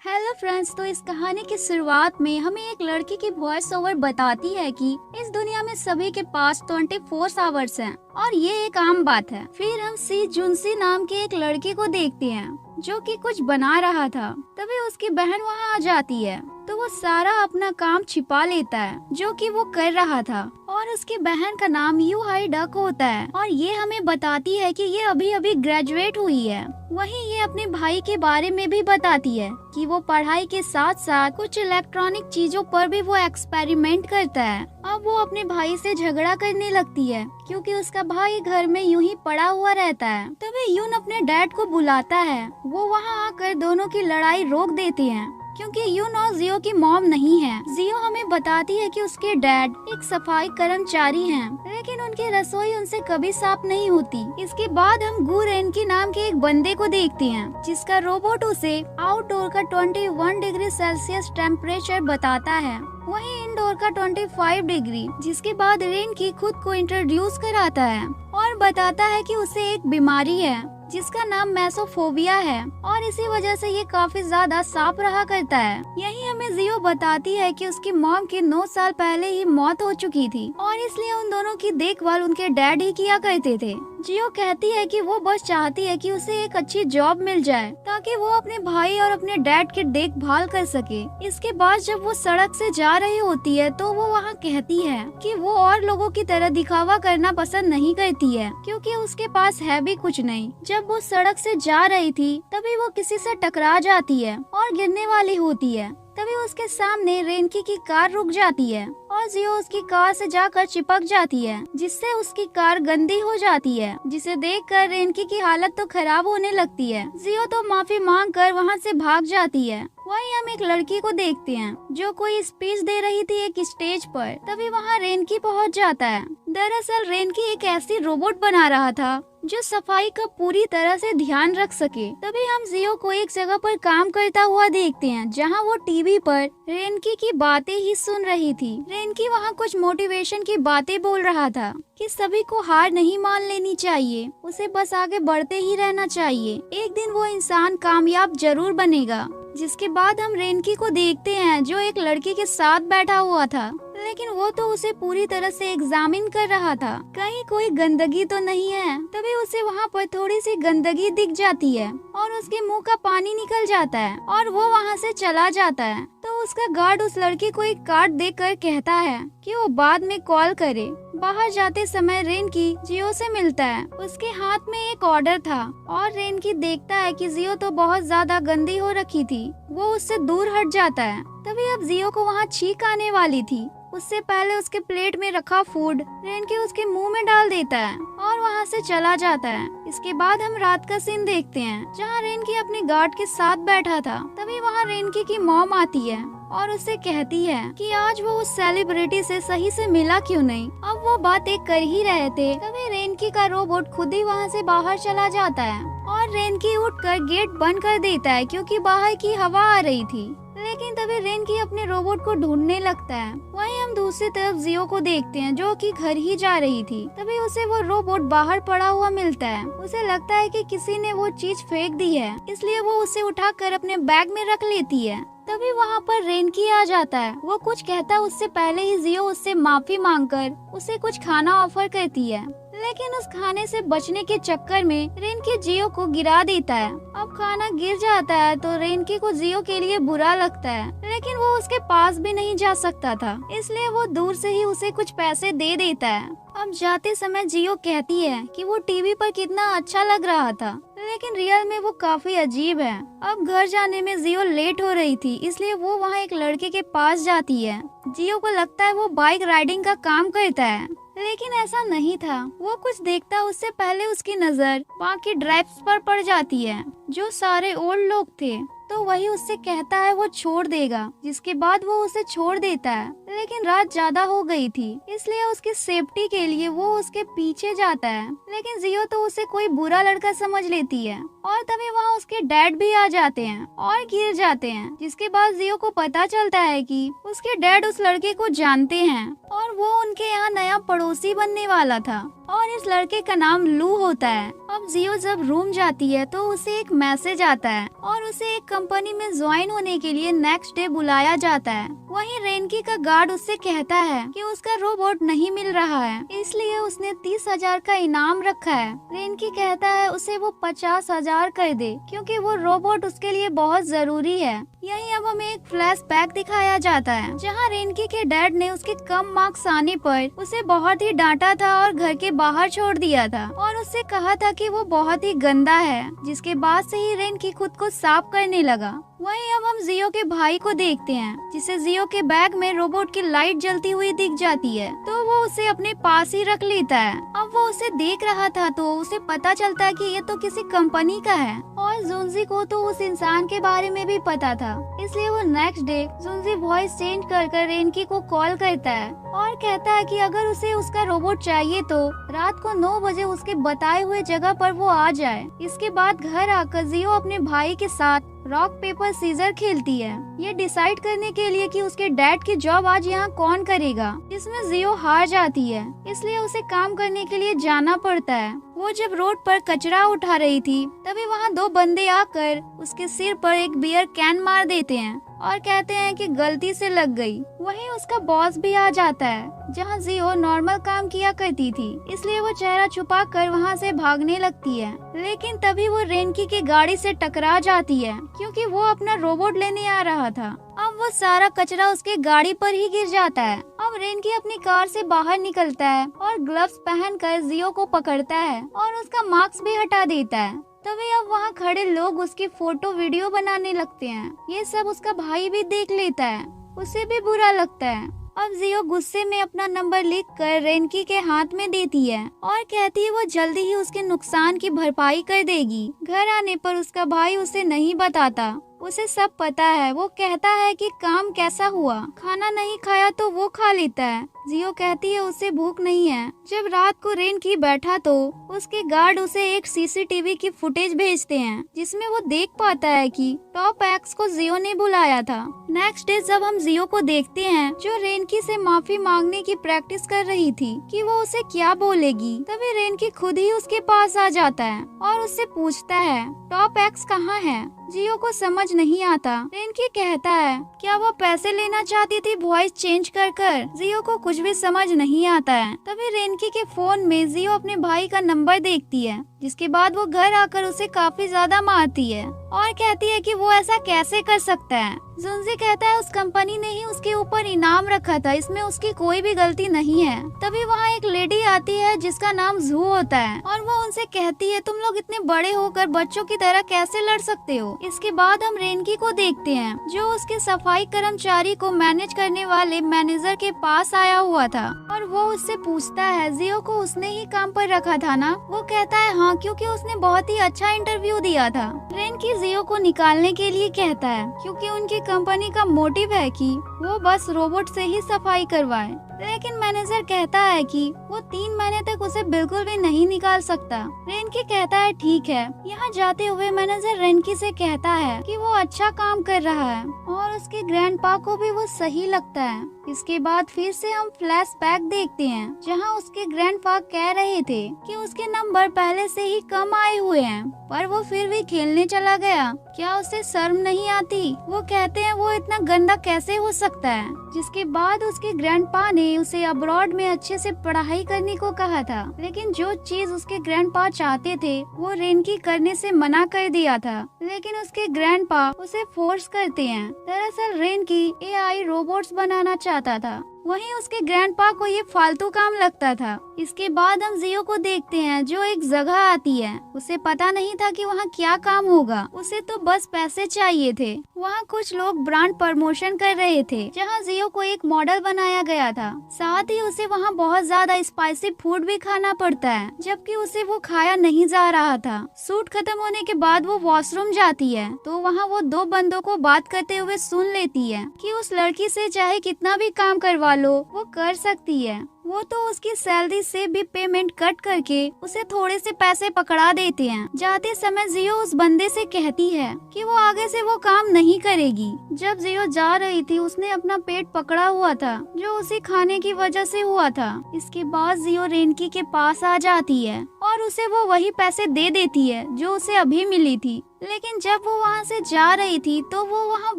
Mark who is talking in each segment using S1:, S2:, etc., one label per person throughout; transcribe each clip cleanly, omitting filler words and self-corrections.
S1: Hello friends. तो इस कहानी की शुरुआत में हमें एक लड़की की वॉइस ओवर बताती है कि इस दुनिया में सभी के पास 24 आवर्स हैं और ये एक आम बात है। फिर हम सी जुनसी नाम के एक लड़के को देखते हैं जो कि कुछ बना रहा था। तभी उसकी बहन वहाँ आ जाती है तो वो सारा अपना काम छिपा लेता है जो कि वो कर रहा था और उसकी बहन का नाम यू हाई डक होता है और ये हमें बताती है कि ये अभी अभी ग्रेजुएट हुई है। वहीं ये अपने भाई के बारे में भी बताती है कि वो पढ़ाई के साथ साथ कुछ इलेक्ट्रॉनिक चीजों पर भी वो एक्सपेरिमेंट करता है। अब वो अपने भाई से झगड़ा करने लगती है क्योंकि उसका भाई घर में यूं ही पड़ा हुआ रहता है। तभी यून अपने डैड को बुलाता है। वो वहाँ आकर दोनों की लड़ाई रोक देती हैं क्योंकि यून और जियो की मॉम नहीं है। जियो हमें बताती है कि उसके डैड एक सफाई कर्मचारी हैं, लेकिन उनकी रसोई उनसे कभी साफ नहीं होती। इसके बाद हम गू रेनकी नाम के एक बंदे को देखते हैं जिसका रोबोट उसे आउटडोर का 21 डिग्री सेल्सियस टेम्परेचर बताता है, वहीं इंडोर का 25 डिग्री। जिसके बाद रेनकी खुद को इंट्रोड्यूस कराता है और बताता है कि उसे एक बीमारी है जिसका नाम मेसोफोबिया है और इसी वजह से ये काफी ज्यादा सांप रहा करता है। यही हमें जियो बताती है कि उसकी मॉम की 9 साल पहले ही मौत हो चुकी थी और इसलिए उन दोनों की देखभाल उनके डैड ही किया करते थे। जियो कहती है कि वो बस चाहती है कि उसे एक अच्छी जॉब मिल जाए ताकि वो अपने भाई और अपने डैड की देखभाल कर सके। इसके बाद जब वो सड़क से जा रही होती है तो वो वहाँ कहती है कि वो और लोगों की तरह दिखावा करना पसंद नहीं करती है क्योंकि उसके पास है भी कुछ नहीं। जब वो सड़क से जा रही थी तभी वो किसी से टकरा जाती है और गिरने वाली होती है। तभी उसके सामने रेनकी की कार रुक जाती है और जियो उसकी कार से जाकर चिपक जाती है जिससे उसकी कार गंदी हो जाती है, जिसे देखकर रेनकी की हालत तो खराब होने लगती है। जियो तो माफी मांग कर वहाँ से भाग जाती है। वहीं हम एक लड़की को देखते हैं जो कोई स्पीच दे रही थी एक स्टेज पर। तभी वहाँ रेनकी पहुँच जाता है। दरअसल रेनकी एक ऐसी रोबोट बना रहा था जो सफाई का पूरी तरह से ध्यान रख सके। तभी हम जियो को एक जगह पर काम करता हुआ देखते हैं जहां वो टीवी पर रेनकी की बातें ही सुन रही थी। रेनकी वहां कुछ मोटिवेशन की बातें बोल रहा था कि सभी को हार नहीं मान लेनी चाहिए, उसे बस आगे बढ़ते ही रहना चाहिए, एक दिन वो इंसान कामयाब जरूर बनेगा। जिसके बाद हम रेनकी को देखते हैं जो एक लड़के के साथ बैठा हुआ था, लेकिन वो तो उसे पूरी तरह से एग्जामिन कर रहा था कहीं कोई गंदगी तो नहीं है। तभी उसे वहाँ पर थोड़ी सी गंदगी दिख जाती है और उसके मुंह का पानी निकल जाता है और वो वहाँ से चला जाता है। तो उसका गार्ड उस लड़के को एक कार्ड देकर कहता है कि वो बाद में कॉल करे। बाहर जाते समय रेनकी जियो से मिलता है। उसके हाथ में एक ऑर्डर था और रेनकी देखता है कि जियो तो बहुत ज्यादा गंदी हो रखी थी। वो उससे दूर हट जाता है। तभी अब जियो को वहाँ छींक आने वाली थी। उससे पहले उसके प्लेट में रखा फूड रेनकी उसके मुंह में डाल देता है और वहाँ से चला जाता है। इसके बाद हम रात का सीन देखते हैं जहाँ रेनकी अपने गार्ड के साथ बैठा था। तभी वहाँ रेनकी की मॉम आती है और उससे कहती है कि आज वो उस सेलिब्रिटी से सही से मिला क्यों नहीं। अब वो बातें कर ही रहे थे तभी रेनकी का रोबोट खुद ही वहाँ से बाहर चला जाता है और रेनकी उठकर गेट बंद कर देता है क्योंकि बाहर की हवा आ रही थी। लेकिन तभी रेनकी अपने रोबोट को ढूंढने लगता है। वहीं हम दूसरी तरफ जियो को देखते हैं जो कि घर ही जा रही थी। तभी उसे वो रोबोट बाहर पड़ा हुआ मिलता है। उसे लगता है कि किसी ने वो चीज फेंक दी है, इसलिए वो उसे उठाकर अपने बैग में रख लेती है। तभी वहाँ पर रेनकी आ जाता है। वो कुछ कहता है उससे पहले ही जियो उससे माफी मांगकर उसे कुछ खाना ऑफर करती है, लेकिन उस खाने से बचने के चक्कर में रेनकी जियो को गिरा देता है। अब खाना गिर जाता है तो रेनकी को जियो के लिए बुरा लगता है, लेकिन वो उसके पास भी नहीं जा सकता था, इसलिए वो दूर से ही उसे कुछ पैसे दे देता है। अब जाते समय जियो कहती है कि वो टीवी पर कितना अच्छा लग रहा था, लेकिन रियल में वो काफी अजीब है। अब घर जाने में जियो लेट हो रही थी, इसलिए वो वहाँ एक लड़के के पास जाती है। जियो को लगता है वो बाइक राइडिंग का काम करता है, लेकिन ऐसा नहीं था। वो कुछ देखता उससे पहले उसकी नजर बाकी ड्राइव्स पर पड़ जाती है जो सारे ओल्ड लोग थे। तो वही उससे कहता है वो छोड़ देगा, जिसके बाद वो उसे छोड़ देता है। लेकिन रात ज्यादा हो गई थी, इसलिए उसकी सेफ्टी के लिए वो उसके पीछे जाता है, लेकिन जियो तो उसे कोई बुरा लड़का समझ लेती है और तभी वहाँ उसके डैड भी आ जाते हैं और गिर जाते हैं, जिसके बाद जियो को पता चलता है कि उसके डैड उस लड़के को जानते हैं और वो उनके यहाँ नया पड़ोसी बनने वाला था और इस लड़के का नाम लू होता है। अब जियो जब रूम जाती है तो उसे एक मैसेज आता है और उसे एक कंपनी में ज्वाइन होने के लिए नेक्स्ट डे बुलाया जाता है। वहीं रेनकी का गार्ड उससे कहता है कि उसका रोबोट नहीं मिल रहा है, इसलिए उसने 30,000 का इनाम रखा है। रेनकी कहता है उसे वो 50,000 कर दे क्योंकि वो रोबोट उसके लिए बहुत जरूरी है। यहीं अब हमें एक फ्लैशबैक दिखाया जाता है जहां रेनकी के डैड ने उसके कम मार्क्स आने पर उसे बहुत ही डांटा था और घर के बाहर छोड़ दिया था और उससे कहा था कि वो बहुत ही गंदा है, जिसके बाद से ही रेनकी खुद को साफ करने लगा। वहीं अब हम जियो के भाई को देखते हैं जिसे जियो के बैग में रोबोट की लाइट जलती हुई दिख जाती है, तो वो उसे अपने पास ही रख लेता है। अब वो उसे देख रहा था तो उसे पता चलता है कि ये तो किसी कंपनी का है और जुनजी को तो उस इंसान के बारे में भी पता था, इसलिए वो नेक्स्ट डे जुनजी वॉइस चेंज कर रेनकी को कॉल करता है और कहता है कि अगर उसे उसका रोबोट चाहिए तो रात को 9 बजे उसके बताए हुए जगह पर वो आ जाए। इसके बाद घर आकर जियो अपने भाई के साथ रॉक पेपर सीजर खेलती है, ये डिसाइड करने के लिए कि उसके डैड की जॉब आज यहाँ कौन करेगा, जिसमें जियो हार जाती है, इसलिए उसे काम करने के लिए जाना पड़ता है। वो जब रोड पर कचरा उठा रही थी तभी वहाँ 2 बंदे आकर उसके सिर पर एक बियर कैन मार देते हैं और कहते हैं कि गलती से लग गई। वहीं उसका बॉस भी आ जाता है जहां जियो नॉर्मल काम किया करती थी, इसलिए वो चेहरा छुपा कर वहां से भागने लगती है, लेकिन तभी वो रेनकी की गाड़ी से टकरा जाती है क्योंकि वो अपना रोबोट लेने आ रहा था। अब वो सारा कचरा उसके गाड़ी पर ही गिर जाता है। अब रेनकी अपनी कार से बाहर निकलता है और ग्लव्स पहनकर जियो को पकड़ता है और उसका मास्क भी हटा देता है। तभी अब वहाँ खड़े लोग उसकी फोटो वीडियो बनाने लगते हैं। ये सब उसका भाई भी देख लेता है, उसे भी बुरा लगता है। अब जियो गुस्से में अपना नंबर लिखकर रेनकी के हाथ में देती है और कहती है वो जल्दी ही उसके नुकसान की भरपाई कर देगी। घर आने पर उसका भाई उसे नहीं बताता, उसे सब पता है। वो कहता है कि काम कैसा हुआ, खाना नहीं खाया तो वो खा लेता है। जियो कहती है उसे भूख नहीं है। जब रात को रेनकी बैठा तो उसके गार्ड उसे एक सीसीटीवी की फुटेज भेजते हैं जिसमें वो देख पाता है कि टॉप एक्स को जियो ने बुलाया था। नेक्स्ट डे जब हम जियो को देखते हैं जो रेनकी से माफी मांगने की प्रैक्टिस कर रही थी कि वो उसे क्या बोलेगी, तभी रेनकी खुद ही उसके पास आ जाता है और उससे पूछता है टॉप एक्स कहाँ है। जियो को समझ नहीं आता। रेनकी कहता है क्या वो पैसे लेना चाहती थी वॉइस चेंज कर। जियो को कुछ भी समझ नहीं आता है। तभी रेनकी के फोन में जियो अपने भाई का नंबर देखती है, जिसके बाद वो घर आकर उसे काफी ज्यादा मारती है और कहती है कि वो ऐसा कैसे कर सकता है। जुनजी कहता है उस कंपनी ने ही उसके ऊपर इनाम रखा था, इसमें उसकी कोई भी गलती नहीं है। तभी वहाँ एक लेडी आती है जिसका नाम जू होता है और वो उनसे कहती है तुम लोग इतने बड़े होकर बच्चों की तरह कैसे लड़ सकते हो। इसके बाद हम रेनकी को देखते हैं जो उसके सफाई कर्मचारी को मैनेज करने वाले मैनेजर के पास आया हुआ था और वो उससे पूछता है जियो को उसने ही काम पर रखा था ना। वो कहता है हाँ, क्योंकि उसने बहुत ही अच्छा इंटरव्यू दिया था। रेनकी जियो को निकालने के लिए कहता है क्योंकि उनकी कंपनी का मोटिव है कि वो बस रोबोट से ही सफाई करवाए, लेकिन मैनेजर कहता है कि वो 3 महीने तक उसे बिल्कुल भी नहीं निकाल सकता। रेनकी कहता है ठीक है। यहाँ जाते हुए मैनेजर रेनकी से कहता है कि वो अच्छा काम कर रहा है और उसके ग्रैंडपा को भी वो सही लगता है। इसके बाद फिर से हम फ्लैशबैक देखते हैं जहाँ उसके ग्रैंडपा कह रहे थे कि उसके नंबर पहले से ही कम आए हुए हैं, पर वो फिर भी खेलने चला गया। क्या उसे शर्म नहीं आती? वो कहते हैं वो इतना गंदा कैसे हो सकता है। जिसके बाद उसके ग्रैंडपा ने उसे अब्रॉड में अच्छे से पढ़ाई करने को कहा था, लेकिन जो चीज उसके ग्रैंडपा चाहते थे वो रेनकी करने से मना कर दिया था, लेकिन उसके ग्रैंडपा उसे फोर्स करते हैं। दरअसल रेनकी एआई रोबोट्स बनाना चाहता था, वहीं उसके ग्रैंडपा को ये फालतू काम लगता था। इसके बाद हम जियो को देखते हैं जो एक जगह आती है। उसे पता नहीं था कि वहाँ क्या काम होगा, उसे तो बस पैसे चाहिए थे। वहाँ कुछ लोग ब्रांड प्रमोशन कर रहे थे जहाँ जियो को एक मॉडल बनाया गया था। साथ ही उसे वहाँ बहुत ज्यादा स्पाइसी फूड भी खाना पड़ता है, जबकि उसे वो खाया नहीं जा रहा था। शूट खत्म होने के बाद वो वॉशरूम जाती है तो वहाँ वो 2 बंदों को बात करते हुए सुन लेती है कि उस लड़की से चाहे कितना भी काम करवा लो वो कर सकती है। वो तो उसकी सैलरी से भी पेमेंट कट करके उसे थोड़े से पैसे पकड़ा देते हैं। जाते समय जियो उस बंदे से कहती है कि वो आगे से वो काम नहीं करेगी। जब जियो जा रही थी उसने अपना पेट पकड़ा हुआ था जो उसी खाने की वजह से हुआ था। इसके बाद जियो रेनकी के पास आ जाती है और उसे वो वही पैसे दे देती है जो उसे अभी मिली थी। लेकिन जब वो वहाँ से जा रही थी तो वो वहाँ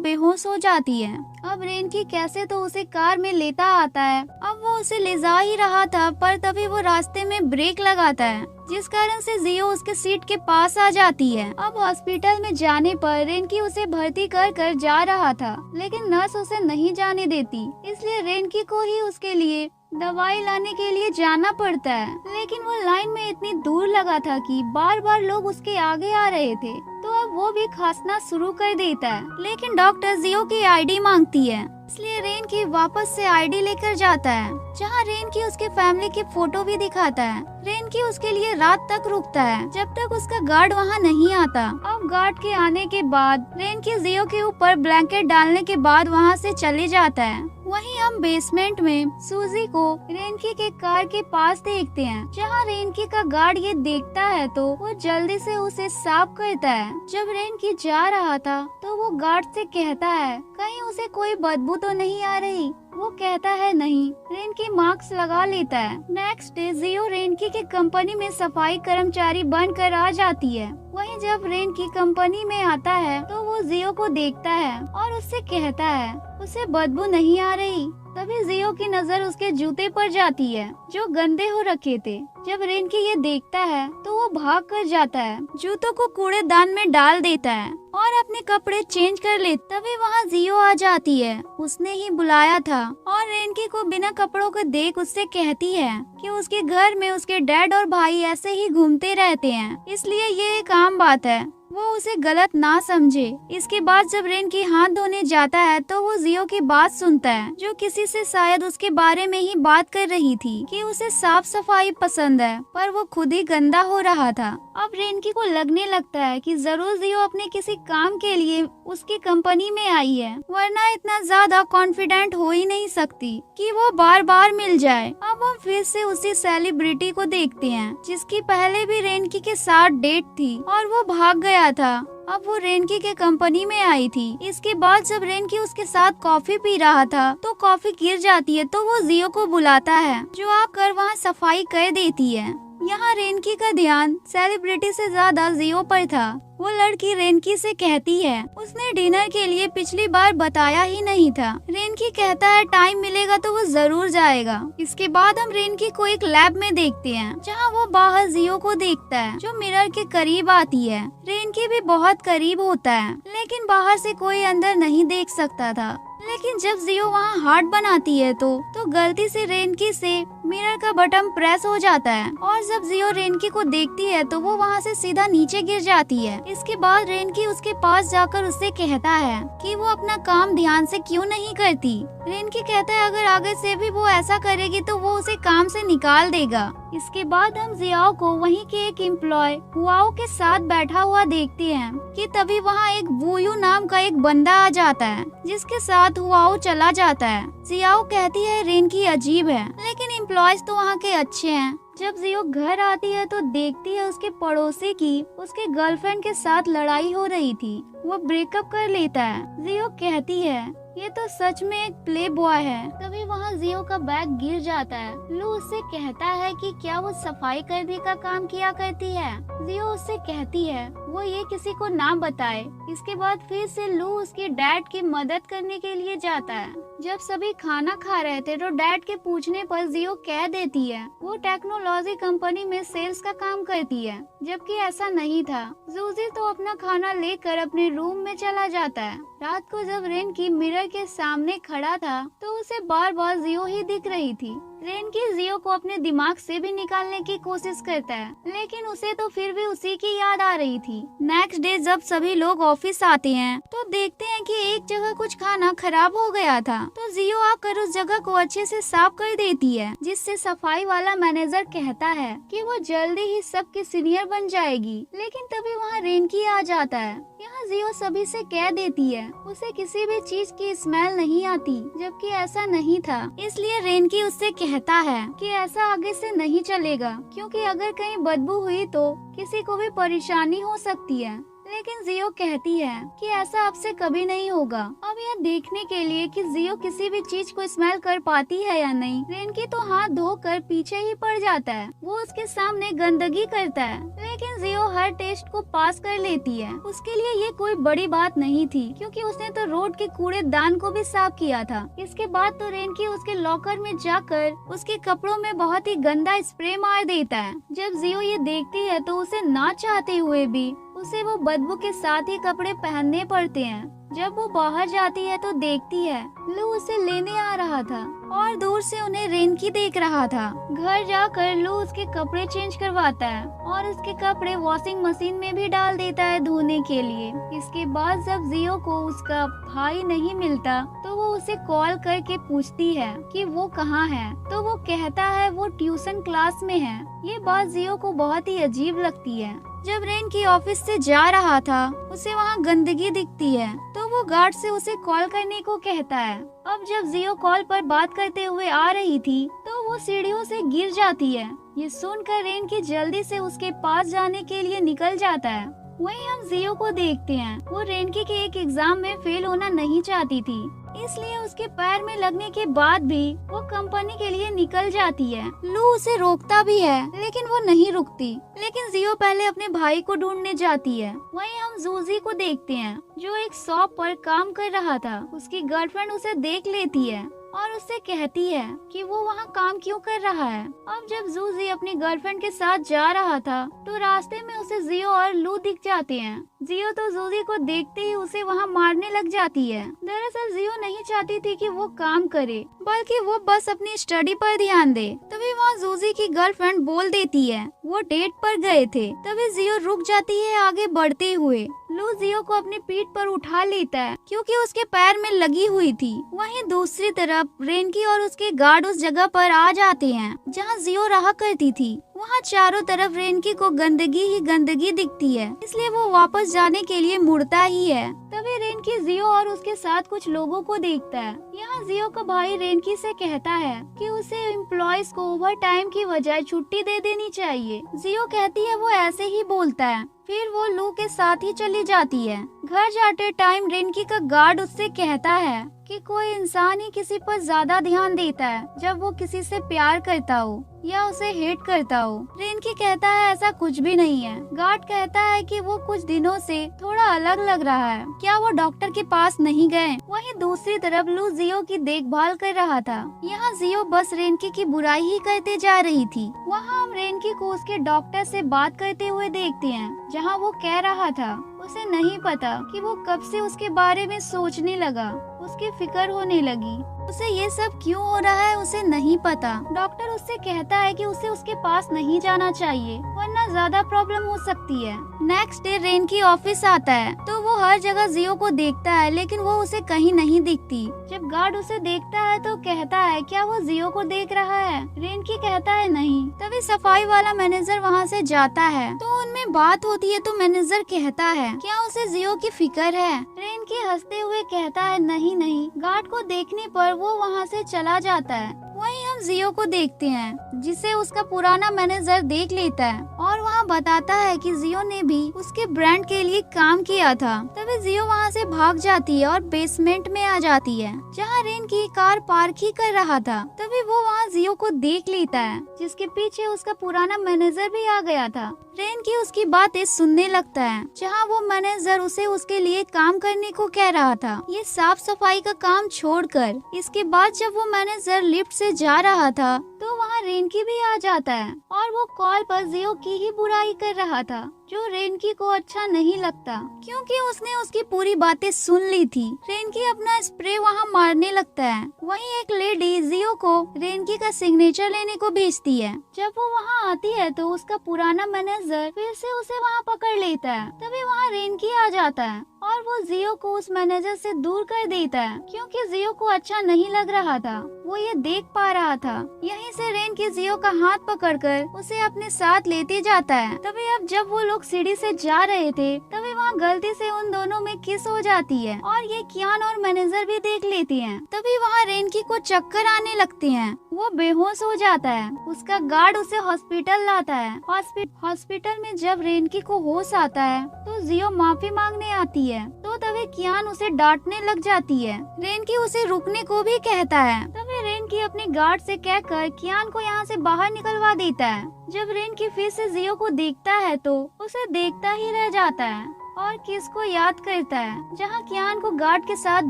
S1: बेहोश हो जाती है। अब रेनकी कैसे तो उसे कार में लेता आता है। अब वो उसे ले जा ही रहा था पर तभी वो रास्ते में ब्रेक लगाता है जिस कारण से जियो उसके सीट के पास आ जाती है। अब हॉस्पिटल में जाने पर रेनकी उसे भर्ती कर जा रहा था लेकिन नर्स उसे नहीं जाने देती, इसलिए रेनकी को ही उसके लिए दवाई लाने के लिए जाना पड़ता है। लेकिन वो लाइन में इतनी दूर लगा था कि बार बार लोग उसके आगे आ रहे थे तो अब वो भी खांसना शुरू कर देता है। लेकिन डॉक्टर जियो की आईडी मांगती है, इसलिए रेनकी वापस से आईडी लेकर जाता है जहाँ रेनकी उसके फैमिली के फोटो भी दिखाता है। रेनकी उसके लिए रात तक रुकता है जब तक उसका गार्ड वहाँ नहीं आता। अब गार्ड के आने के बाद रेनकी जियो के ऊपर ब्लैंकेट डालने के बाद वहाँ से चले जाता है। वहीं हम बेसमेंट में सूजी को रेनकी के कार के पास देखते हैं जहाँ रेनकी का गार्ड ये देखता है तो वो जल्दी से उसे साफ करता है। जब रेनकी जा रहा था तो वो गार्ड से कहता है कहीं उसे कोई बदबू तो नहीं आ रही। वो कहता है नहीं। रेनकी मास्क लगा लेता है। नेक्स्ट डे जियो रेनकी के कंपनी में सफाई कर्मचारी बनकर आ जाती है। वहीं जब रेनकी कंपनी में आता है तो वो जियो को देखता है और उससे कहता है उसे बदबू नहीं आ रही। तभी जियो की नजर उसके जूते पर जाती है जो गंदे हो रखे थे। जब रेनकी ये देखता है तो वो भाग कर जाता है, जूतों को कूड़ेदान में डाल देता है और अपने कपड़े चेंज कर ले। तभी वहाँ जियो आ जाती है, उसने ही बुलाया था और रेनकी को बिना कपड़ों के देख उससे कहती है कि उसके घर में उसके डैड और भाई ऐसे ही घूमते रहते हैं, इसलिए ये एक आम बात है, वो उसे गलत ना समझे। इसके बाद जब रेनकी हाथ धोने जाता है तो वो जियो की बात सुनता है जो किसी से शायद उसके बारे में ही बात कर रही थी कि उसे साफ सफाई पसंद है पर वो खुद ही गंदा हो रहा था। अब रेनकी को लगने लगता है कि जरूर जियो अपने किसी काम के लिए उसकी कंपनी में आई है, वरना इतना ज्यादा कॉन्फिडेंट हो ही नहीं सकती कि वो बार बार मिल जाए। अब हम फिर से उसी सेलिब्रिटी को देखते हैं जिसकी पहले भी रेनकी के साथ डेट थी और वो भाग गया था। अब वो रेनकी के कंपनी में आई थी। इसके बाद जब रेनकी उसके साथ कॉफी पी रहा था तो कॉफी गिर जाती है तो वो जियो को बुलाता है जो आकर वहाँ सफाई कर देती है। यहाँ रेनकी का ध्यान सेलिब्रिटी से ज्यादा जियो पर था। वो लड़की रेनकी से कहती है उसने डिनर के लिए पिछली बार बताया ही नहीं था। रेनकी कहता है टाइम मिलेगा तो वो जरूर जाएगा। इसके बाद हम रेनकी को एक लैब में देखते हैं जहाँ वो बाहर जियो को देखता है जो मिरर के करीब आती है। रेनकी भी बहुत करीब होता है लेकिन बाहर से कोई अंदर नहीं देख सकता था। लेकिन जब जियो वहाँ हार्ट बनाती है तो गलती से रेनकी से मिरर का बटन प्रेस हो जाता है और जब जियो रेनकी को देखती है तो वो वहाँ से सीधा नीचे गिर जाती है। इसके बाद रेनकी उसके पास जाकर उससे कहता है कि वो अपना काम ध्यान से क्यों नहीं करती। रेनकी कहता है अगर आगे से भी वो ऐसा करेगी तो वो उसे काम से निकाल देगा। इसके बाद हम जियाओ को वहीं के एक एम्प्लॉय हुआओ के साथ बैठा हुआ देखते हैं कि तभी वहाँ एक वूयू नाम का एक बंदा आ जाता है जिसके साथ हुआओ चला जाता है। जियाओ कहती है रेनकी अजीब है लेकिन एम्प्लॉयज तो वहाँ के अच्छे हैं। जब जियो घर आती है तो देखती है उसके पड़ोसी की उसके गर्लफ्रेंड के साथ लड़ाई हो रही थी। वो ब्रेकअप कर लेता है। जियो कहती है ये तो सच में एक प्ले बॉय है। तभी वहाँ जियो का बैग गिर जाता है। लू उससे कहता है कि क्या वो सफाई करने का काम किया करती है। जियो उससे कहती है वो ये किसी को ना बताए। इसके बाद फिर से लू उसके डैड की मदद करने के लिए जाता है। जब सभी खाना खा रहे थे तो डैड के पूछने पर जियो कह देती है वो टेक्नोलॉजी कंपनी में सेल्स का काम करती है, जबकि ऐसा नहीं था। जूजी तो अपना खाना लेकर अपने रूम में चला जाता है। रात को जब रेनकी मिरर के सामने खड़ा था तो उसे बार बार जियो ही दिख रही थी। रेनकी जियो को अपने दिमाग से भी निकालने की कोशिश करता है लेकिन उसे तो फिर भी उसी की याद आ रही थी। नेक्स्ट डे जब सभी लोग ऑफिस आते हैं तो देखते हैं कि एक जगह कुछ खाना खराब हो गया था तो जियो आकर उस जगह को अच्छे से साफ कर देती है, जिससे सफाई वाला मैनेजर कहता है कि वो जल्दी ही सबकी सीनियर बन जाएगी। लेकिन तभी वहाँ रेनकी आ जाता है। यहाँ जियो सभी से कह देती है उसे किसी भी चीज की स्मेल नहीं आती, जबकि ऐसा नहीं था। इसलिए रेनकी उससे कहता है कि ऐसा आगे से नहीं चलेगा, क्योंकि अगर कहीं बदबू हुई तो किसी को भी परेशानी हो सकती है। लेकिन जियो कहती है कि ऐसा अब से कभी नहीं होगा। अब यह देखने के लिए कि जियो किसी भी चीज को स्मेल कर पाती है या नहीं, रेनकी तो हाथ धोकर पीछे ही पड़ जाता है। वो उसके सामने गंदगी करता है, लेकिन जियो हर टेस्ट को पास कर लेती है। उसके लिए ये कोई बड़ी बात नहीं थी, क्योंकि उसने तो रोड के कूड़ेदान को भी साफ किया था। इसके बाद तो रेनकी उसके लॉकर में जाकर उसके कपड़ों में बहुत ही गंदा स्प्रे मार देता है। जब जियो ये देखती है तो उसे ना चाहते हुए भी उसे वो बदबू के साथ ही कपड़े पहनने पड़ते हैं। जब वो बाहर जाती है तो देखती है लू उसे लेने आ रहा था और दूर से उन्हें रेनकी देख रहा था। घर जाकर लू उसके कपड़े चेंज करवाता है और उसके कपड़े वॉशिंग मशीन में भी डाल देता है धोने के लिए। इसके बाद जब जियो को उसका भाई नहीं मिलता तो वो उसे कॉल करके पूछती है कि वो कहाँ है, तो वो कहता है वो ट्यूशन क्लास में है। ये बात जियो को बहुत ही अजीब लगती है। जब रेनकी ऑफिस से जा रहा था उसे वहाँ गंदगी दिखती है, तो वो गार्ड से उसे कॉल करने को कहता है। अब जब जियो कॉल पर बात करते हुए आ रही थी तो वो सीढ़ियों से गिर जाती है। ये सुनकर रेनकी जल्दी से उसके पास जाने के लिए निकल जाता है। वहीं हम जियो को देखते हैं, वो रेनकी के एक एग्जाम में फेल होना नहीं चाहती थी, इसलिए उसके पैर में लगने के बाद भी वो कंपनी के लिए निकल जाती है। लू उसे रोकता भी है लेकिन वो नहीं रुकती, लेकिन जियो पहले अपने भाई को ढूंढने जाती है। वहीं हम जूजी को देखते हैं जो एक शॉप पर काम कर रहा था। उसकी गर्लफ्रेंड उसे देख लेती है और उससे कहती है कि वो वहाँ काम क्यों कर रहा है। अब जब जूजी अपनी गर्लफ्रेंड के साथ जा रहा था तो रास्ते में उसे जियो और लू दिख जाते हैं। जियो तो जूजी को देखते ही उसे वहाँ मारने लग जाती है। दरअसल जियो नहीं चाहती थी कि वो काम करे, बल्कि वो बस अपनी स्टडी पर ध्यान दे। तभी वहाँ जूजी की गर्लफ्रेंड बोल देती है वो डेट पर गए थे। तभी जियो रुक जाती है आगे बढ़ते हुए। लू जियो को अपनी पीठ पर उठा लेता है क्योंकि उसके पैर में लगी हुई थी। वहीं दूसरी तरफ रेनकी और उसके गार्ड उस जगह पर आ जाते हैं जहां जियो रहा करती थी। वहाँ चारों तरफ रेनकी को गंदगी ही गंदगी दिखती है, इसलिए वो वापस जाने के लिए मुड़ता ही है। तभी रेनकी जियो और उसके साथ कुछ लोगों को देखता है। यहाँ जियो का भाई रेनकी से कहता है कि उसे एम्प्लॉयज को ओवर टाइम की बजाय छुट्टी दे देनी चाहिए। जियो कहती है वो ऐसे ही बोलता है। फिर वो लू के साथ ही चली जाती है। घर जाते टाइम रेनकी का गार्ड उससे कहता है कि कोई इंसान ही किसी पर ज्यादा ध्यान देता है जब वो किसी से प्यार करता हो या उसे हेट करता हो। रेनकी कहता है ऐसा कुछ भी नहीं है। गार्ड कहता है कि वो कुछ दिनों से थोड़ा अलग लग रहा है, क्या वो डॉक्टर के पास नहीं गए। वहीं दूसरी तरफ लू जियो की देखभाल कर रहा था। यहाँ जियो बस रेनकी की बुराई ही करते जा रही थी। वहाँ हम रेनकी को उसके डॉक्टर से बात करते हुए देखते हैं, जहाँ वो कह रहा था उसे नहीं पता कि वो कब से उसके बारे में सोचने लगा, उसकी फिक्र होने लगी। उसे ये सब क्यों हो रहा है उसे नहीं पता। डॉक्टर उससे कहता है कि उसे उसके पास नहीं जाना चाहिए वरना ज्यादा प्रॉब्लम हो सकती है। नेक्स्ट डे रेनकी ऑफिस आता है तो वो हर जगह जियो को देखता है, लेकिन वो उसे कहीं नहीं दिखती। जब गार्ड उसे देखता है तो कहता है क्या वो जियो को देख रहा है। रेनकी कहता है नहीं। तभी सफाई वाला मैनेजर वहाँ से जाता है तो उनमें बात होती है। तो मैनेजर कहता है क्या उसे जियो की फिक्र है। रेनकी हंसते हुए कहता है नहीं नहीं। गार्ड को देखने पर वो वहाँ से चला जाता है। वहीं हम जियो को देखते हैं जिसे उसका पुराना मैनेजर देख लेता है और वहाँ बताता है कि जियो ने भी उसके ब्रांड के लिए काम किया था। तभी जियो वहाँ से भाग जाती है और बेसमेंट में आ जाती है जहाँ रेनकी कार पार्क ही कर रहा था। तभी वो वहाँ जियो को देख लेता है जिसके पीछे उसका पुराना मैनेजर भी आ गया था। रेनकी उसकी बातें सुनने लगता है जहाँ वो मैनेजर उसे उसके लिए काम करने को कह रहा था, ये साफ सफाई का काम छोड़कर। इसके बाद जब वो मैनेजर लिफ्ट से जा रहा था तो वहाँ रेनकी भी आ जाता है और वो कॉल पर जियो की ही बुराई कर रहा था, जो रेनकी को अच्छा नहीं लगता क्योंकि उसने उसकी पूरी बातें सुन ली थी। रेनकी अपना स्प्रे वहाँ मारने लगता है। वहीं एक लेडी जियो को रेनकी का सिग्नेचर लेने को भेजती है। जब वो वहाँ आती है तो उसका पुराना मैनेजर फिर से उसे वहाँ पकड़ लेता है। तभी वहाँ रेनकी आ जाता है और वो जियो को उस मैनेजर से दूर कर देता है क्योंकि जियो को अच्छा नहीं लग रहा था, वो ये देख पा रहा था। यहीं से रेनकी जियो का हाथ पकड़कर उसे अपने साथ लेते जाता है। तभी अब जब वो लोग लोग सीढ़ी से जा रहे थे तभी वहाँ गलती से उन दोनों में किस हो जाती है और ये कियान और मैनेजर भी देख लेती हैं। तभी वहाँ रेनकी को चक्कर आने लगती हैं। वो बेहोश हो जाता है। उसका गार्ड उसे हॉस्पिटल लाता है। हॉस्पिटल में जब रेनकी को होश आता है तो जियो माफी मांगने आती है तो तभी कियान उसे डांटने लग जाती है। रेनकी उसे रुकने को भी कहता है। तभी रेनकी अपने गार्ड से कहकर कियान को यहाँ से बाहर निकलवा देता है। जब रेनकी फिर से जियो को देखता है तो उसे देखता ही रह जाता है और किस को याद करता है। जहाँ कियान को गार्ड के साथ